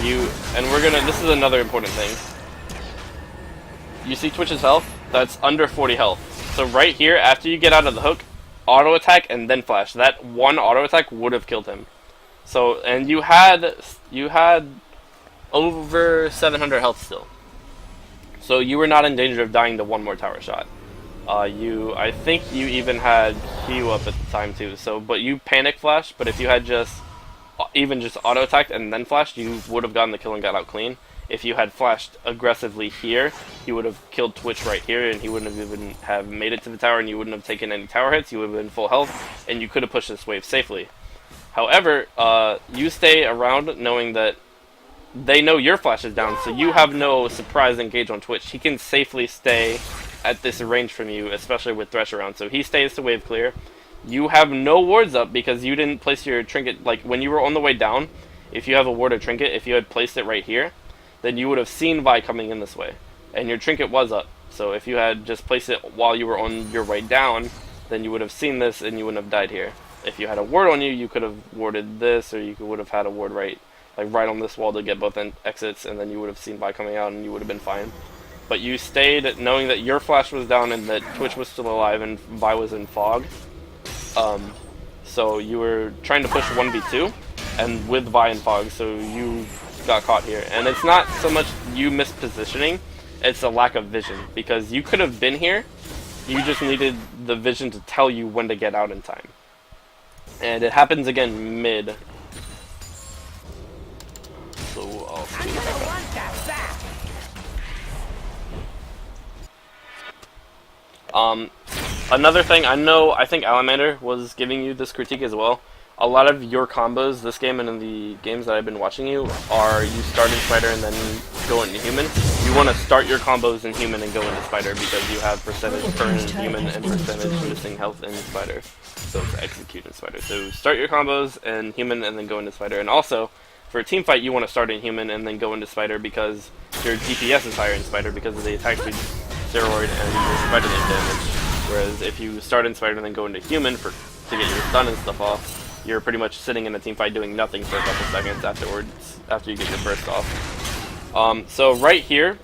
this is another important thing. You see Twitch's health? That's under 40 health. So right here, after you get out of the hook, auto attack and then flash. That one auto attack would have killed him. So, and you had over 700 health still. So you were not in danger of dying to one more tower shot. I think you even had Q up at the time too. So, but you panic flash. But if you had just auto attacked and then flashed, you would have gotten the kill and got out clean. If you had flashed aggressively here, he would have killed Twitch right here, and he wouldn't have even have made it to the tower, and you wouldn't have taken any tower hits. You would have been full health, and you could have pushed this wave safely. However, you stay around knowing that they know your flash is down, so you have no surprise engage on Twitch. He can safely stay at this range from you, especially with Thresh around. So he stays to wave clear. You have no wards up because you didn't place your trinket. Like when you were on the way down, if you have a ward or trinket, if you had placed it right here, then you would have seen Vi coming in this way, and your trinket was up. So if you had just placed it while you were on your way down, then you would have seen this and you wouldn't have died here. If you had a ward on you, you could have warded this, or you would have had a ward right on this wall to get both exits, and then you would have seen Vi coming out and you would have been fine. But you stayed knowing that your flash was down and that Twitch was still alive and Vi was in fog. So you were trying to push 1v2 and with Vi in fog, so you got caught here. And it's not so much you mispositioning, it's a lack of vision, because you could have been here, you just needed the vision to tell you when to get out in time. And it happens again mid. So I'll speed it back up. Another thing, I think Alamander was giving you this critique as well. A lot of your combos this game and in the games that I've been watching you are you start in Spider and then go into Human. You want to start your combos in Human and go into Spider because you have percentage burn in Human and percentage missing health in Spider. So it's execute in Spider. So start your combos in Human and then go into Spider. And also, for a team fight, you want to start in Human and then go into Spider because your DPS is higher in Spider because of the attack speed, steroid, and your Spider name damage. Whereas if you start in Spider and then go into Human to get your stun and stuff off, you're pretty much sitting in a team fight doing nothing for a couple seconds afterwards, after you get your burst off. So right here,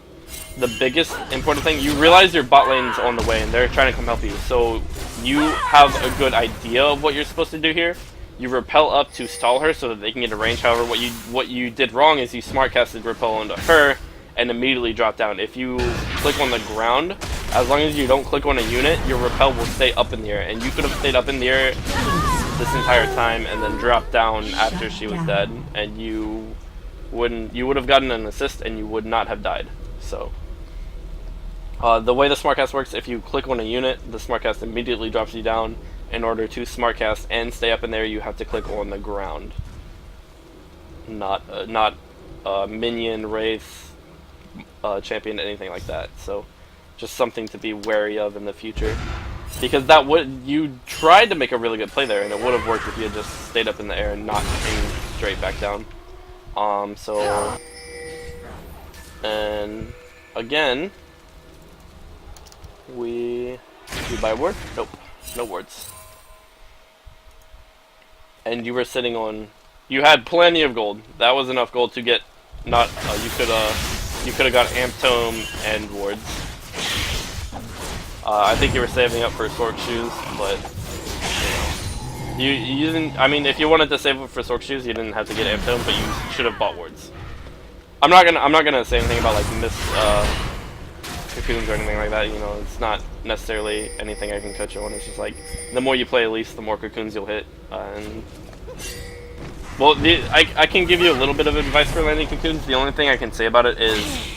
the biggest important thing, you realize your bot lane's on the way and they're trying to come help you. So you have a good idea of what you're supposed to do here. You repel up to stall her so that they can get a range. However, what you did wrong is you smart casted repel onto her and immediately drop down. If you click on the ground, as long as you don't click on a unit, your repel will stay up in the air. And you could have stayed up in the air this entire time and then dropped down after she was dead, and you would have gotten an assist and you would not have died. So the way the smartcast works, if you click on a unit, the smartcast immediately drops you down. In order to smartcast and stay up in there, you have to click on the ground, not minion, wraith, champion, anything like that. So just something to be wary of in the future. Because you tried to make a really good play there, and it would have worked if you had just stayed up in the air and not came straight back down. And again, we buy a ward? Nope, no wards. And you were sitting on You had plenty of gold. That was enough gold to get not you could have got Amp Tome and wards. I think you were saving up for Sork Shoes, but you didn't. I mean, if you wanted to save up for Sork Shoes, you didn't have to get Amp Tome, but you should have bought wards. I'm not gonna say anything about like miss cocoons or anything like that. You know, it's not necessarily anything I can coach you on. It's just like the more you play Elise, the more cocoons you'll hit. And well, I can give you a little bit of advice for landing cocoons. The only thing I can say about it is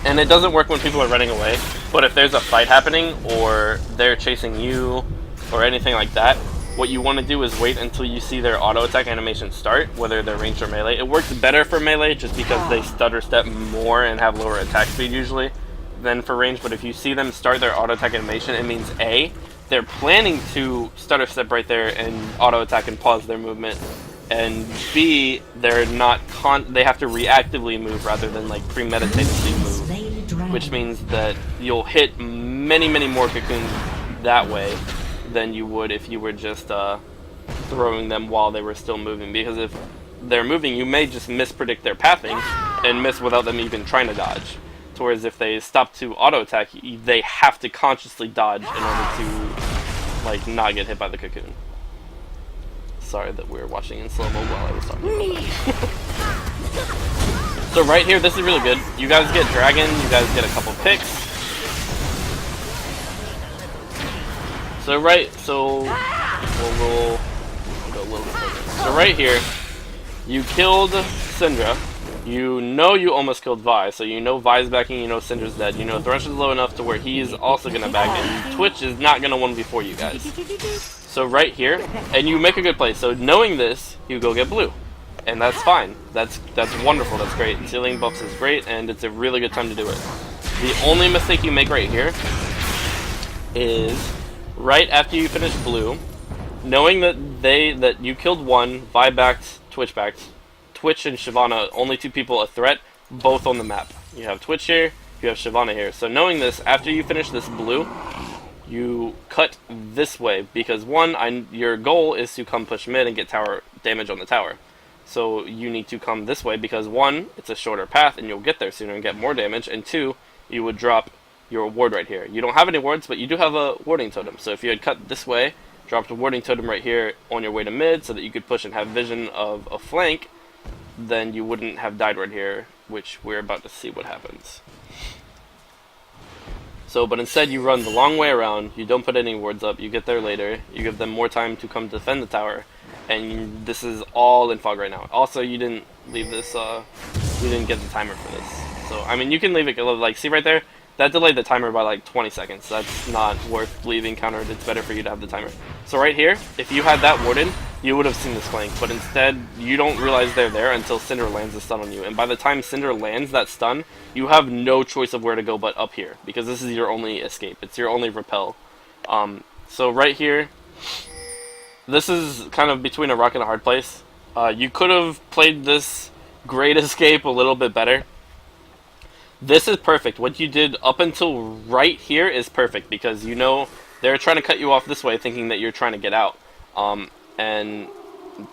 and it doesn't work when people are running away, but if there's a fight happening or they're chasing you or anything like that, what you want to do is wait until you see their auto attack animation start, whether they're ranged or melee. It works better for melee just because they stutter step more and have lower attack speed usually than for range, but if you see them start their auto attack animation, it means A, they're planning to stutter step right there and auto attack and pause their movement, and B, they're not they have to reactively move rather than like premeditatedly move, which means that you'll hit many more cocoons that way than you would if you were just throwing them while they were still moving, because if they're moving you may just mispredict their pathing and miss without them even trying to dodge, whereas if they stop to auto attack they have to consciously dodge in order to like not get hit by the cocoon. Sorry that we were watching in slow-mo while I was talking about that. So right here, this is really good. You guys get dragon, you guys get a couple picks. So we'll go a little bit further. So right here, you killed Syndra. You know you almost killed Vi, so you know Vi's backing, you know Syndra's dead. You know Thresh is low enough to where he's also gonna back, and Twitch is not gonna 1v4 you guys. So right here, and you make a good play. So knowing this, you go get blue, and that's fine. That's wonderful. That's great. Sealing buffs is great, and it's a really good time to do it. The only mistake you make right here is right after you finish blue, knowing that you killed one, Vi backed, Twitch backed. Twitch and Shyvana, only two people a threat, both on the map. You have Twitch here, you have Shyvana here. So knowing this, after you finish this blue, you cut this way, because one, your goal is to come push mid and get tower damage on the tower. So you need to come this way because one, it's a shorter path and you'll get there sooner and get more damage, and two, you would drop your ward right here. You don't have any wards, but you do have a warding totem. So if you had cut this way, dropped a warding totem right here on your way to mid so that you could push and have vision of a flank, then you wouldn't have died right here, which we're about to see what happens. So, but instead you run the long way around, you don't put any wards up, you get there later, you give them more time to come defend the tower, and this is all in fog right now. Also, you didn't leave this, you didn't get the timer for this. So, I mean, you can leave it, like, see right there? That delayed the timer by like 20 seconds. That's not worth leaving countered. It's better for you to have the timer. So right here, if you had that warded, you would have seen this flank, but instead, you don't realize they're there until Cinder lands a stun on you. And by the time Cinder lands that stun, you have no choice of where to go but up here, because this is your only escape. It's your only repel. So right here, this is kind of between a rock and a hard place. You could have played this great escape a little bit better. This is perfect. What you did up until right here is perfect, because you know they're trying to cut you off this way thinking that you're trying to get out. And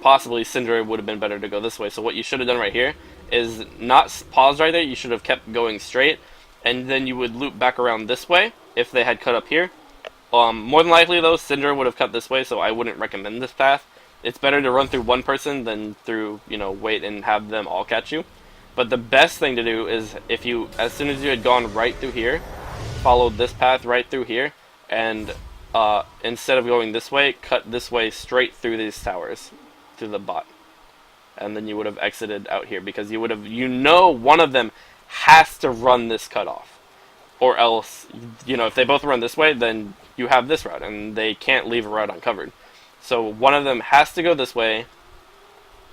possibly Syndra would have been better to go this way. So what you should have done right here is not pause right there. You should have kept going straight, and then you would loop back around this way if they had cut up here. More than likely though, Syndra would have cut this way, so I wouldn't recommend this path. It's better to run through one person than through, you know, wait and have them all catch you. But the best thing to do is if you, as soon as you had gone right through here, followed this path right through here, and instead of going this way, cut this way straight through these towers to the bot, and then you would have exited out here, because you would have, you know, one of them has to run this cutoff, or else, you know, if they both run this way, then you have this route, and they can't leave a route uncovered. So one of them has to go this way.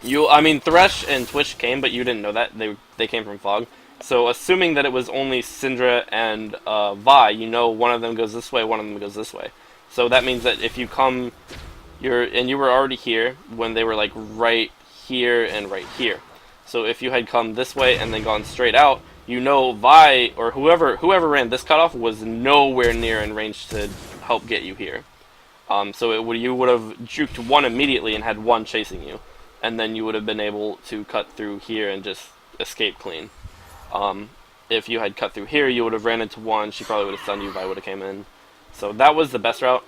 I mean, Thresh and Twitch came, but you didn't know that. They came from Fog. So assuming that it was only Syndra and Vi, you know one of them goes this way, one of them goes this way. So that means that if you come, and you were already here when they were like right here and right here. So if you had come this way and then gone straight out, you know Vi, or whoever ran this cutoff was nowhere near in range to help get you here. So you would have juked one immediately and had one chasing you, and then you would have been able to cut through here and just escape clean. If you had cut through here, you would have ran into one. She probably would have stunned you if I would have came in. So that was the best route.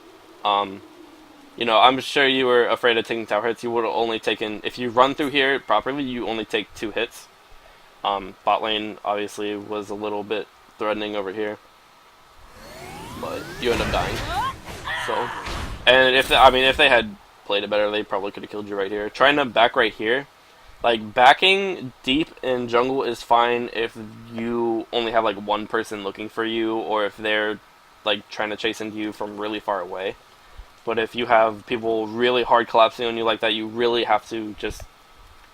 You know, I'm sure you were afraid of taking tower hits. You would have only taken, if you run through here properly, you only take 2 hits. Bot lane obviously was a little bit threatening over here, but you end up dying. So, and if they had played it better, they probably could have killed you right here. Trying to back right here, like backing deep in jungle is fine if you only have like one person looking for you, or if they're like trying to chase into you from really far away. But if you have people really hard collapsing on you like that, you really have to just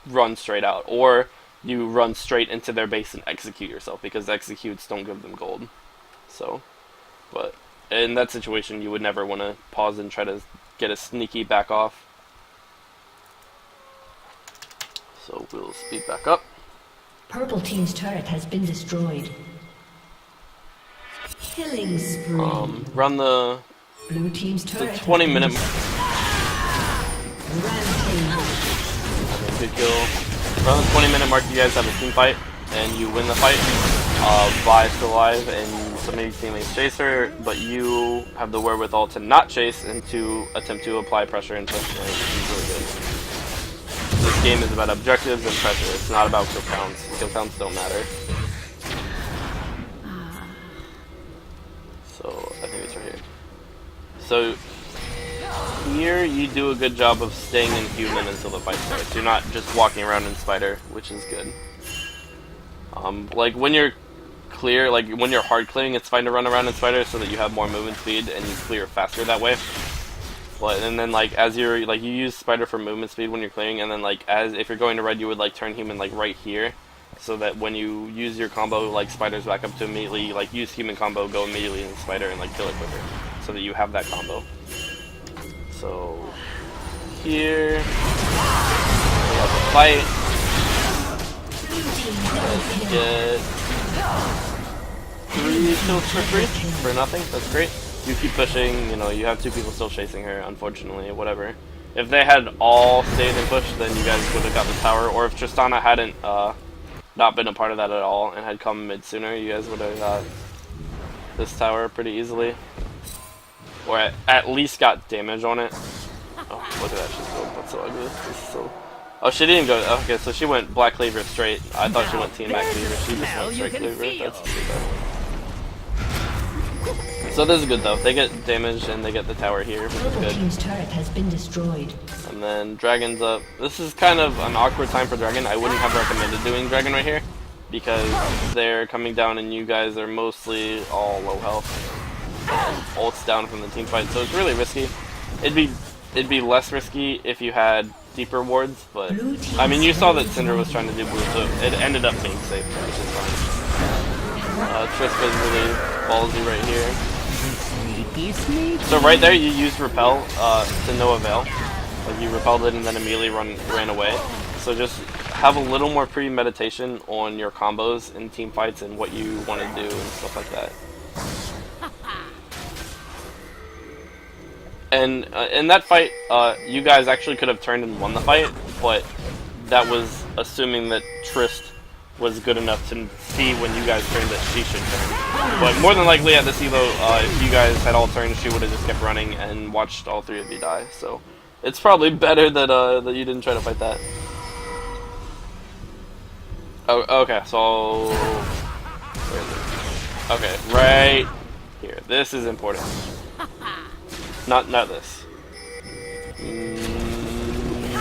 run straight out, or you run straight into their base and execute yourself, because executes don't give them gold. So, but in that situation, you would never want to pause and try to get a sneaky back off. So we'll speed back up. Purple team's turret has been destroyed. Killing spree. Run the Blue team's turret 20-minute. Rampage. Good kill. Around the 20-minute mark, you guys have a team fight, and you win the fight. Vi still alive, and some of your teammates chase her, but you have the wherewithal to not chase and to attempt to apply pressure and push, which is really good. This game is about objectives and pressure. It's not about kill counts. Kill counts don't matter. So I think it's right here. So here you do a good job of staying in human until the fight starts. You're not just walking around in spider, which is good. Like when you're clear, like when you're hard clearing, it's fine to run around in spider so that you have more movement speed and you clear faster that way. But and then like as you're like you use spider for movement speed when you're clearing, and then like as if you're going to red, you would like turn human like right here, so that when you use your combo, like spider's back up to immediately like use human combo, go immediately in spider and like kill it quicker, so that you have that combo. So here we have a fight. Let's get 3 kills for free for nothing. That's great. You keep pushing. You know you have 2 people still chasing her. Unfortunately, whatever. If they had all stayed and pushed, then you guys would have got the tower. Or if Tristana hadn't not been a part of that at all and had come mid sooner, you guys would have got this tower pretty easily. Or at least got damage on it. Oh, look at that. She's so, that's so ugly. This is so... Oh, she didn't go... Okay, so she went Black Cleaver straight. I thought she went Team Black Cleaver. She just went straight Cleaver. That's too bad. So this is good, though. They get damage and they get the tower here, which is good. Team's turret has been destroyed. And then Dragon's up. This is kind of an awkward time for Dragon. I wouldn't have recommended doing Dragon right here, because they're coming down and you guys are mostly all low health. Ults down from the team fight, so it's really risky. It'd be less risky if you had deeper wards, but I mean you saw that Cinder was trying to do blue, so it ended up being safe, which is fine. Trista's really ballsy right here. So right there you used repel to no avail. Like you repelled it and then immediately ran away. So just have a little more premeditation on your combos in team fights and what you want to do and stuff like that. And in that fight, you guys actually could have turned and won the fight, but that was assuming that Trist was good enough to see when you guys turned that she should turn. But more than likely at this elo, if you guys had all turned, she would have just kept running and watched all 3 of you die. So it's probably better that that you didn't try to fight that. Oh, okay, so... Where is it? Okay, right here. This is important. Not this.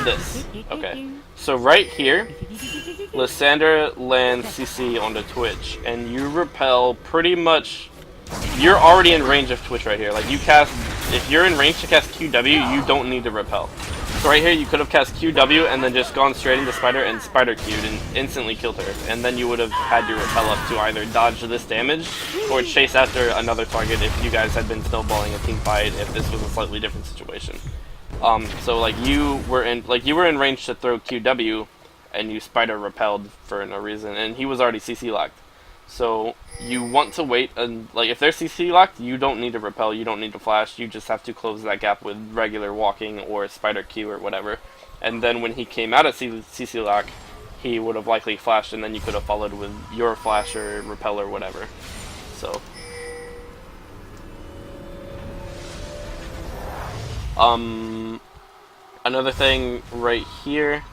This. Okay. So right here, Lysandra lands CC onto Twitch, and you repel pretty much... You're already in range of Twitch right here. Like, you cast... If you're in range to cast QW, you don't need to repel. So right here, you could have cast QW and then just gone straight into Spider and Spider Q'd and instantly killed her. And then you would have had your repel up to either dodge this damage or chase after another target if you guys had been snowballing a team fight, if this was a slightly different situation. So like you were in range to throw QW and you Spider repelled for no reason, and he was already CC locked. So you want to wait, and like if they're CC locked, you don't need to repel, you don't need to flash, you just have to close that gap with regular walking or spider Q or whatever. And then when he came out of CC lock, he would have likely flashed, and then you could have followed with your flash or repel or whatever. So another thing right here,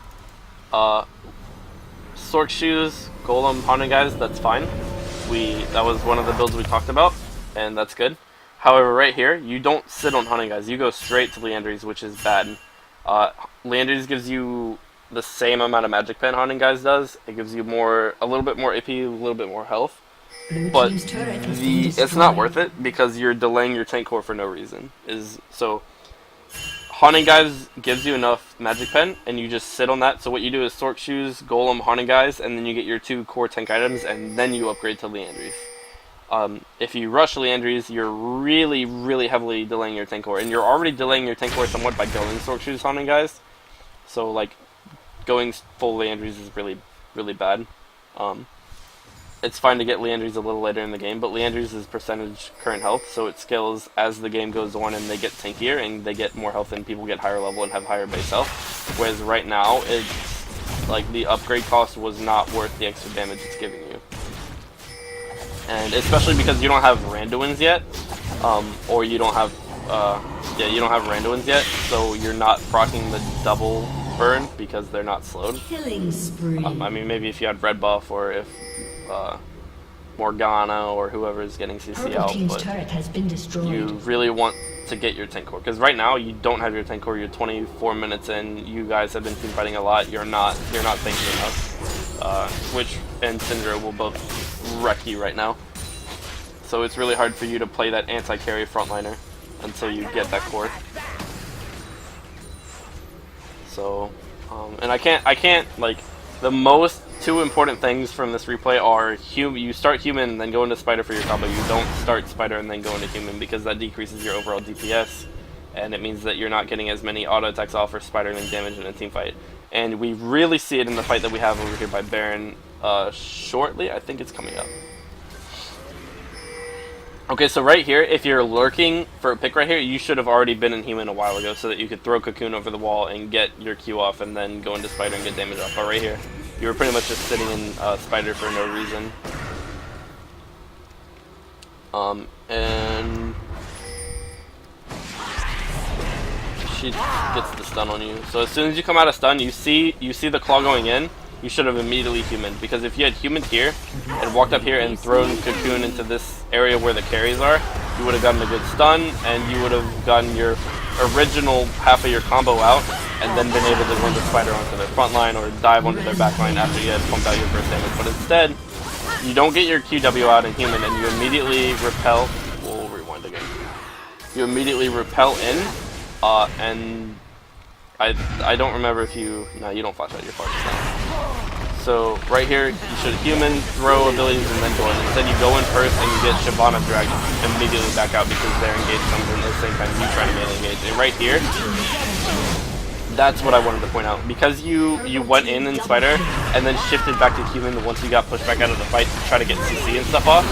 Sork shoes, golem, haunted guys, that's fine. That was one of the builds we talked about, and that's good. However, right here, you don't sit on haunted guys, you go straight to Leandries, which is bad. Leandries gives you the same amount of magic pen haunting guys does. It gives you a little bit more AP, a little bit more health. But it's not worth it because you're delaying your tank core for no reason. So haunting guys gives you enough magic pen, and you just sit on that. So what you do is Sork shoes, golem, haunting guys, and then you get your 2 core tank items, and then you upgrade to Leandries. If you rush Leandries, you're really, really heavily delaying your tank core, and you're already delaying your tank core somewhat by going Sork shoes, haunting guys. So like going full Leandries is really, really bad. It's fine to get Leandries a little later in the game, but Leandries is percentage current health, so it scales as the game goes on and they get tankier and they get more health and people get higher level and have higher base health. Whereas right now, it's like the upgrade cost was not worth the extra damage it's giving you. And especially because you don't have Randuins yet, or you don't have, you don't have Randuins yet, so you're not proccing the double burn because they're not slowed. Killing spree. I mean, maybe if you had red buff or if Morgana or whoever is getting CC out, Team's but turret has been destroyed. you really want to get your tank core because right now you don't have your tank core. You're 24 minutes in. You guys have been team fighting a lot. You're not tanking enough. Which and Syndra will both wreck you right now. So it's really hard for you to play that anti-carry frontliner until you get that core. So, and I can't like the most 2 important things from this replay are you start human and then go into spider for your combo. You don't start spider and then go into human because that decreases your overall DPS, and it means that you're not getting as many auto attacks off or spider link damage in a team fight. And we really see it in the fight that we have over here by Baron shortly. I think it's coming up. Okay, so right here, if you're lurking for a pick right here, you should have already been in human a while ago so that you could throw Cocoon over the wall and get your Q off and then go into spider and get damage off. But right here, you were pretty much just sitting in spider for no reason. And she gets the stun on you. So as soon as you come out of stun, you see the claw going in. You should have immediately humaned, because if you had humaned here and walked up here and thrown Cocoon into this area where the carries are, you would have gotten a good stun and you would have gotten your original half of your combo out and then been able to run the spider onto their front line or dive onto their back line after you had pumped out your first damage. But instead, you don't get your QW out in human and you immediately repel. We'll rewind again. You immediately repel in, and I don't remember if you... No, you don't flash out your party now. So right here, you should human, throw abilities, and then go in. Instead, you go in first and you get Shyvana dragged immediately back out because their engage comes in at the same time you try to melee engage. And right here, that's what I wanted to point out. Because you went in spider and then shifted back to human once you got pushed back out of the fight to try to get CC and stuff off.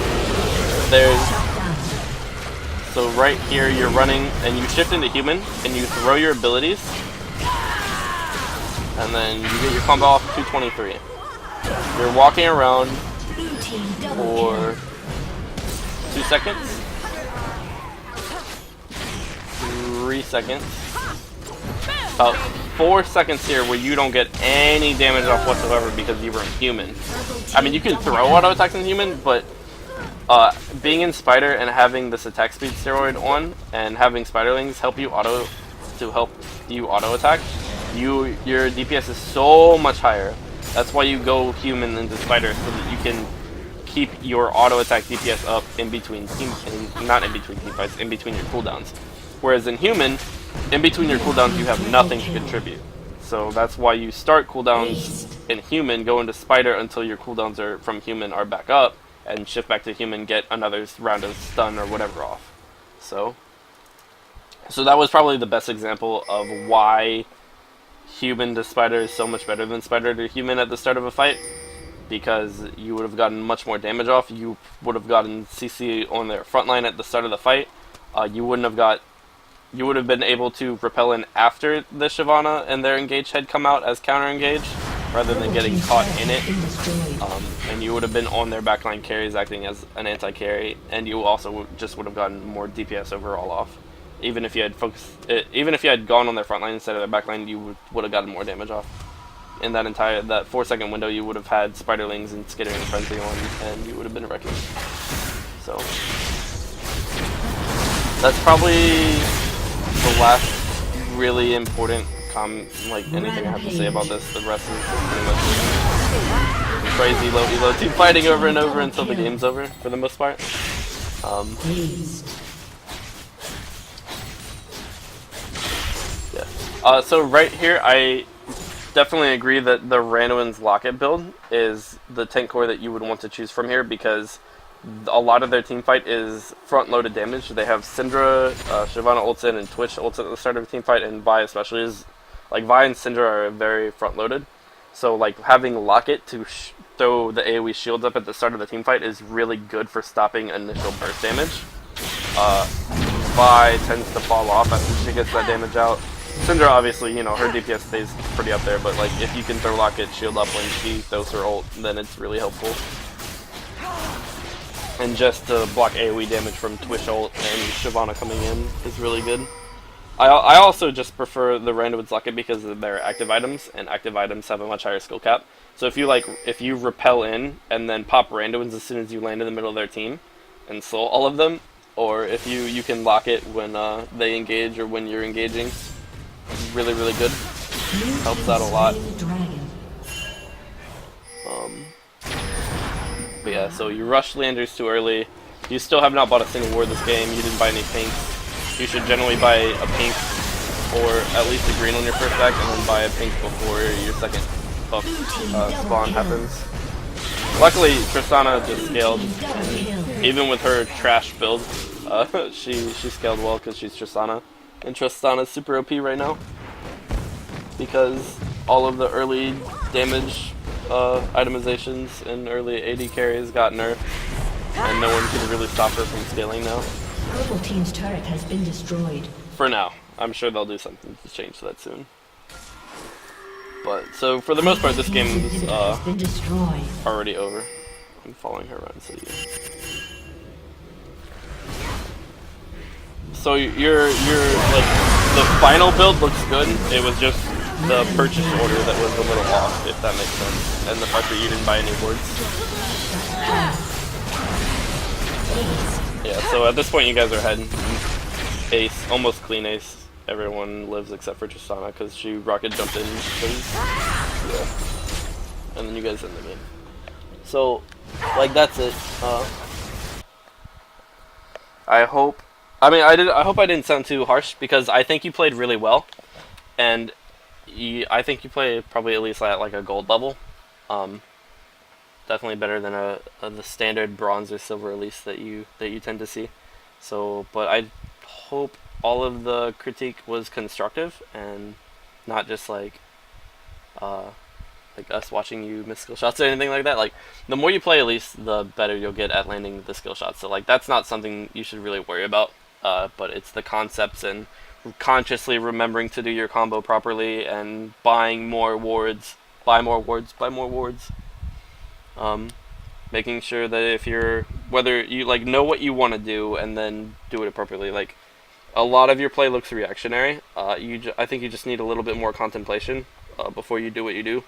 So right here, you're running and you shift into human and you throw your abilities. And then you get your combo off 223. You're walking around for 2 seconds, 3 seconds, about 4 seconds here where you don't get any damage off whatsoever because you were in human. I mean, you can throw auto attacks in human, but being in spider and having this attack speed steroid on and having spiderlings help you auto attack, your DPS is so much higher. That's why you go human into spider, so that you can keep your auto attack DPS up in between not in between team fights, in between your cooldowns. Whereas in human, in between your cooldowns you have nothing to contribute. So that's why you start cooldowns in human, go into spider until your cooldowns from human are back up, and shift back to human, get another round of stun or whatever off. So that was probably the best example of why human to spider is so much better than spider to human at the start of a fight. because you would have gotten much more damage off. You would have gotten CC on their front line at the start of the fight. You would have been able to repel in after the Shyvana and their engaged had come out as counter engage, rather than getting caught in it. And you would have been on their backline carries acting as an anti-carry, and you also just would have gotten more DPS overall off. Even if you had gone on their front line instead of their backline, you would have gotten more damage off. In that 4-second window, you would have had Spiderlings and Skittering Frenzy on, and you would have been wrecking. So that's probably the last really important anything I have to say about this. The rest is pretty much crazy low elo team fighting over and over until the game's over for the most part. Yeah. So right here, I definitely agree that the Randuin's Locket build is the tank core that you would want to choose from here, because a lot of their team fight is front-loaded damage. They have Syndra, Shyvana ults in, and Twitch ults at the start of a team fight, and Vi especially is, Vi and Syndra are very front-loaded. So, having Locket to throw the AoE shields up at the start of the team fight is really good for stopping initial burst damage. Vi tends to fall off after she gets that damage out. Syndra, obviously, her DPS stays pretty up there, but, if you can throw Locket shield up when she throws her ult, then it's really helpful. And just to block AoE damage from Twitch ult and Shyvana coming in is really good. I also just prefer the Randuin's Locket because of their active items, and active items have a much higher skill cap. So if you repel in and then pop Randuins as soon as you land in the middle of their team and slow all of them, or if you can lock it when they engage or when you're engaging, really, really good. Helps out a lot. But yeah, so you rushed Landers too early. You still have not bought a single ward this game. You didn't buy any pinks. You should generally buy a pink or at least a green on your first deck, and then buy a pink before your second buff spawn happens. Luckily, Tristana just scaled. Even with her trash build, she scaled well because she's Tristana. And Tristana's super OP right now because all of the early damage itemizations and early AD carries got nerfed, and no one can really stop her from scaling now. Purple team's turret has been destroyed. For now. I'm sure they'll do something to change that soon. But, so for the most part, this game is already over. I'm following her around, so yeah. So the final build looks good. It was just the purchase order that was a little off, if that makes sense. And the fact that you didn't buy any boards. Yeah, so at this point you guys are ahead. Ace, almost clean ace. Everyone lives except for Tristana because she rocket jumped in. Yeah. And then you guys end the game. So, that's it. I hope I didn't sound too harsh, because I think you played really well, and I think you played probably at least at a gold level. Definitely better than the standard bronze or silver Elise that you tend to see. So, but I hope all of the critique was constructive and not just us watching you miss skill shots or anything like that. The more you play Elise, the better you'll get at landing the skill shots. So that's not something you should really worry about. But it's the concepts and consciously remembering to do your combo properly and buying more wards, buy more wards. Making sure that whether you know what you want to do and then do it appropriately. A lot of your play looks reactionary. I think you just need a little bit more contemplation before you do what you do.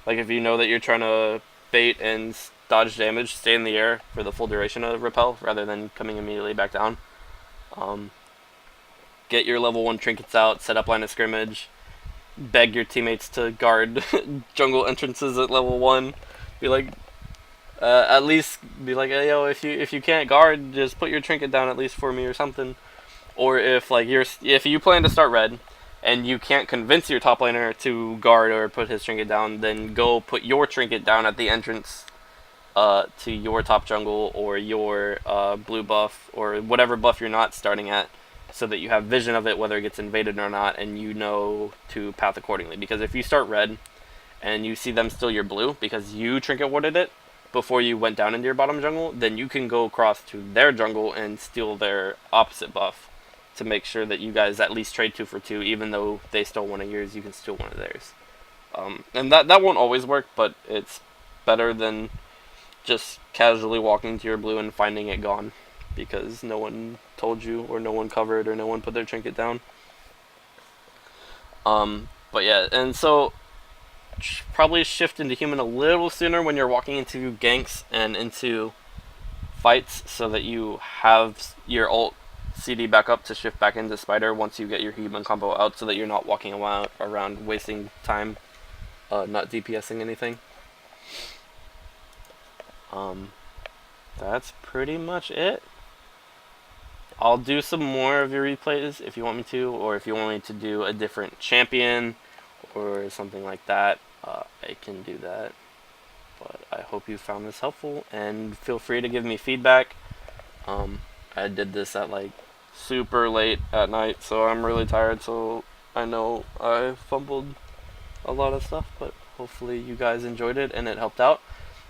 If you know that you're trying to bait and dodge damage, stay in the air for the full duration of repel rather than coming immediately back down. Get your level 1 trinkets out, set up line of scrimmage, beg your teammates to guard jungle entrances at level 1. At least be hey, yo, if you can't guard, just put your trinket down at least for me or something. Or if if you plan to start red and you can't convince your top laner to guard or put his trinket down, then go put your trinket down at the entrance to your top jungle or your blue buff or whatever buff you're not starting at, so that you have vision of it whether it gets invaded or not, and you know to path accordingly. Because if you start red and you see them steal your blue because you trinket warded it before you went down into your bottom jungle, then you can go across to their jungle and steal their opposite buff to make sure that you guys at least trade 2 for 2, even though they stole one of yours, you can steal one of theirs. And that won't always work, but it's better than just casually walking to your blue and finding it gone because no one told you, or no one covered, or no one put their trinket down. But yeah, and so probably shift into human a little sooner when you're walking into ganks and into fights, so that you have your ult CD back up to shift back into spider once you get your human combo out, so that you're not walking around wasting time not DPSing anything. That's pretty much it. I'll do some more of your replays if you want me to, or if you want me to do a different champion or something like that, I can do that. But I hope you found this helpful, and feel free to give me feedback. I did this at like super late at night, so I'm really tired, so I know I fumbled a lot of stuff, but hopefully you guys enjoyed it and it helped out.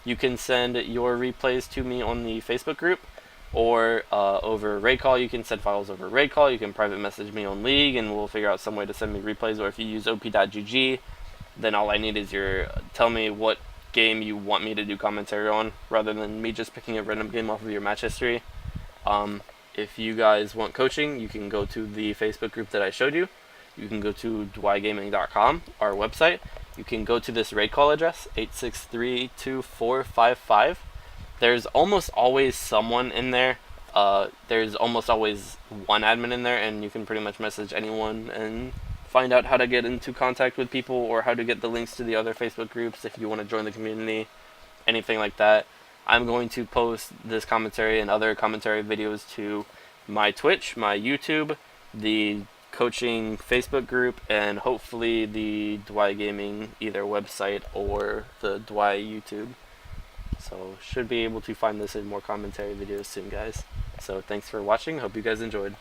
You can send your replays to me on the Facebook group, or over raid call. You can send files over raid call. You can private message me on League, and we'll figure out some way to send me replays. Or if you use op.gg, then all I need is your tell me what game you want me to do commentary on, rather than me just picking a random game off of your match history. If you guys want coaching, you can go to the Facebook group that I showed you. You can go to dwygaming.com, our website. You can go to this raid call address, 863-2455. There's almost always someone in there. There's almost always one admin in there, and you can pretty much message anyone and find out how to get into contact with people, or how to get the links to the other Facebook groups if you want to join the community, anything like that. I'm going to post this commentary and other commentary videos to my Twitch, my YouTube, the coaching Facebook group, and hopefully the Dwy Gaming either website or the Dwy YouTube. So should be able to find this in more commentary videos soon, guys. So thanks for watching. Hope you guys enjoyed.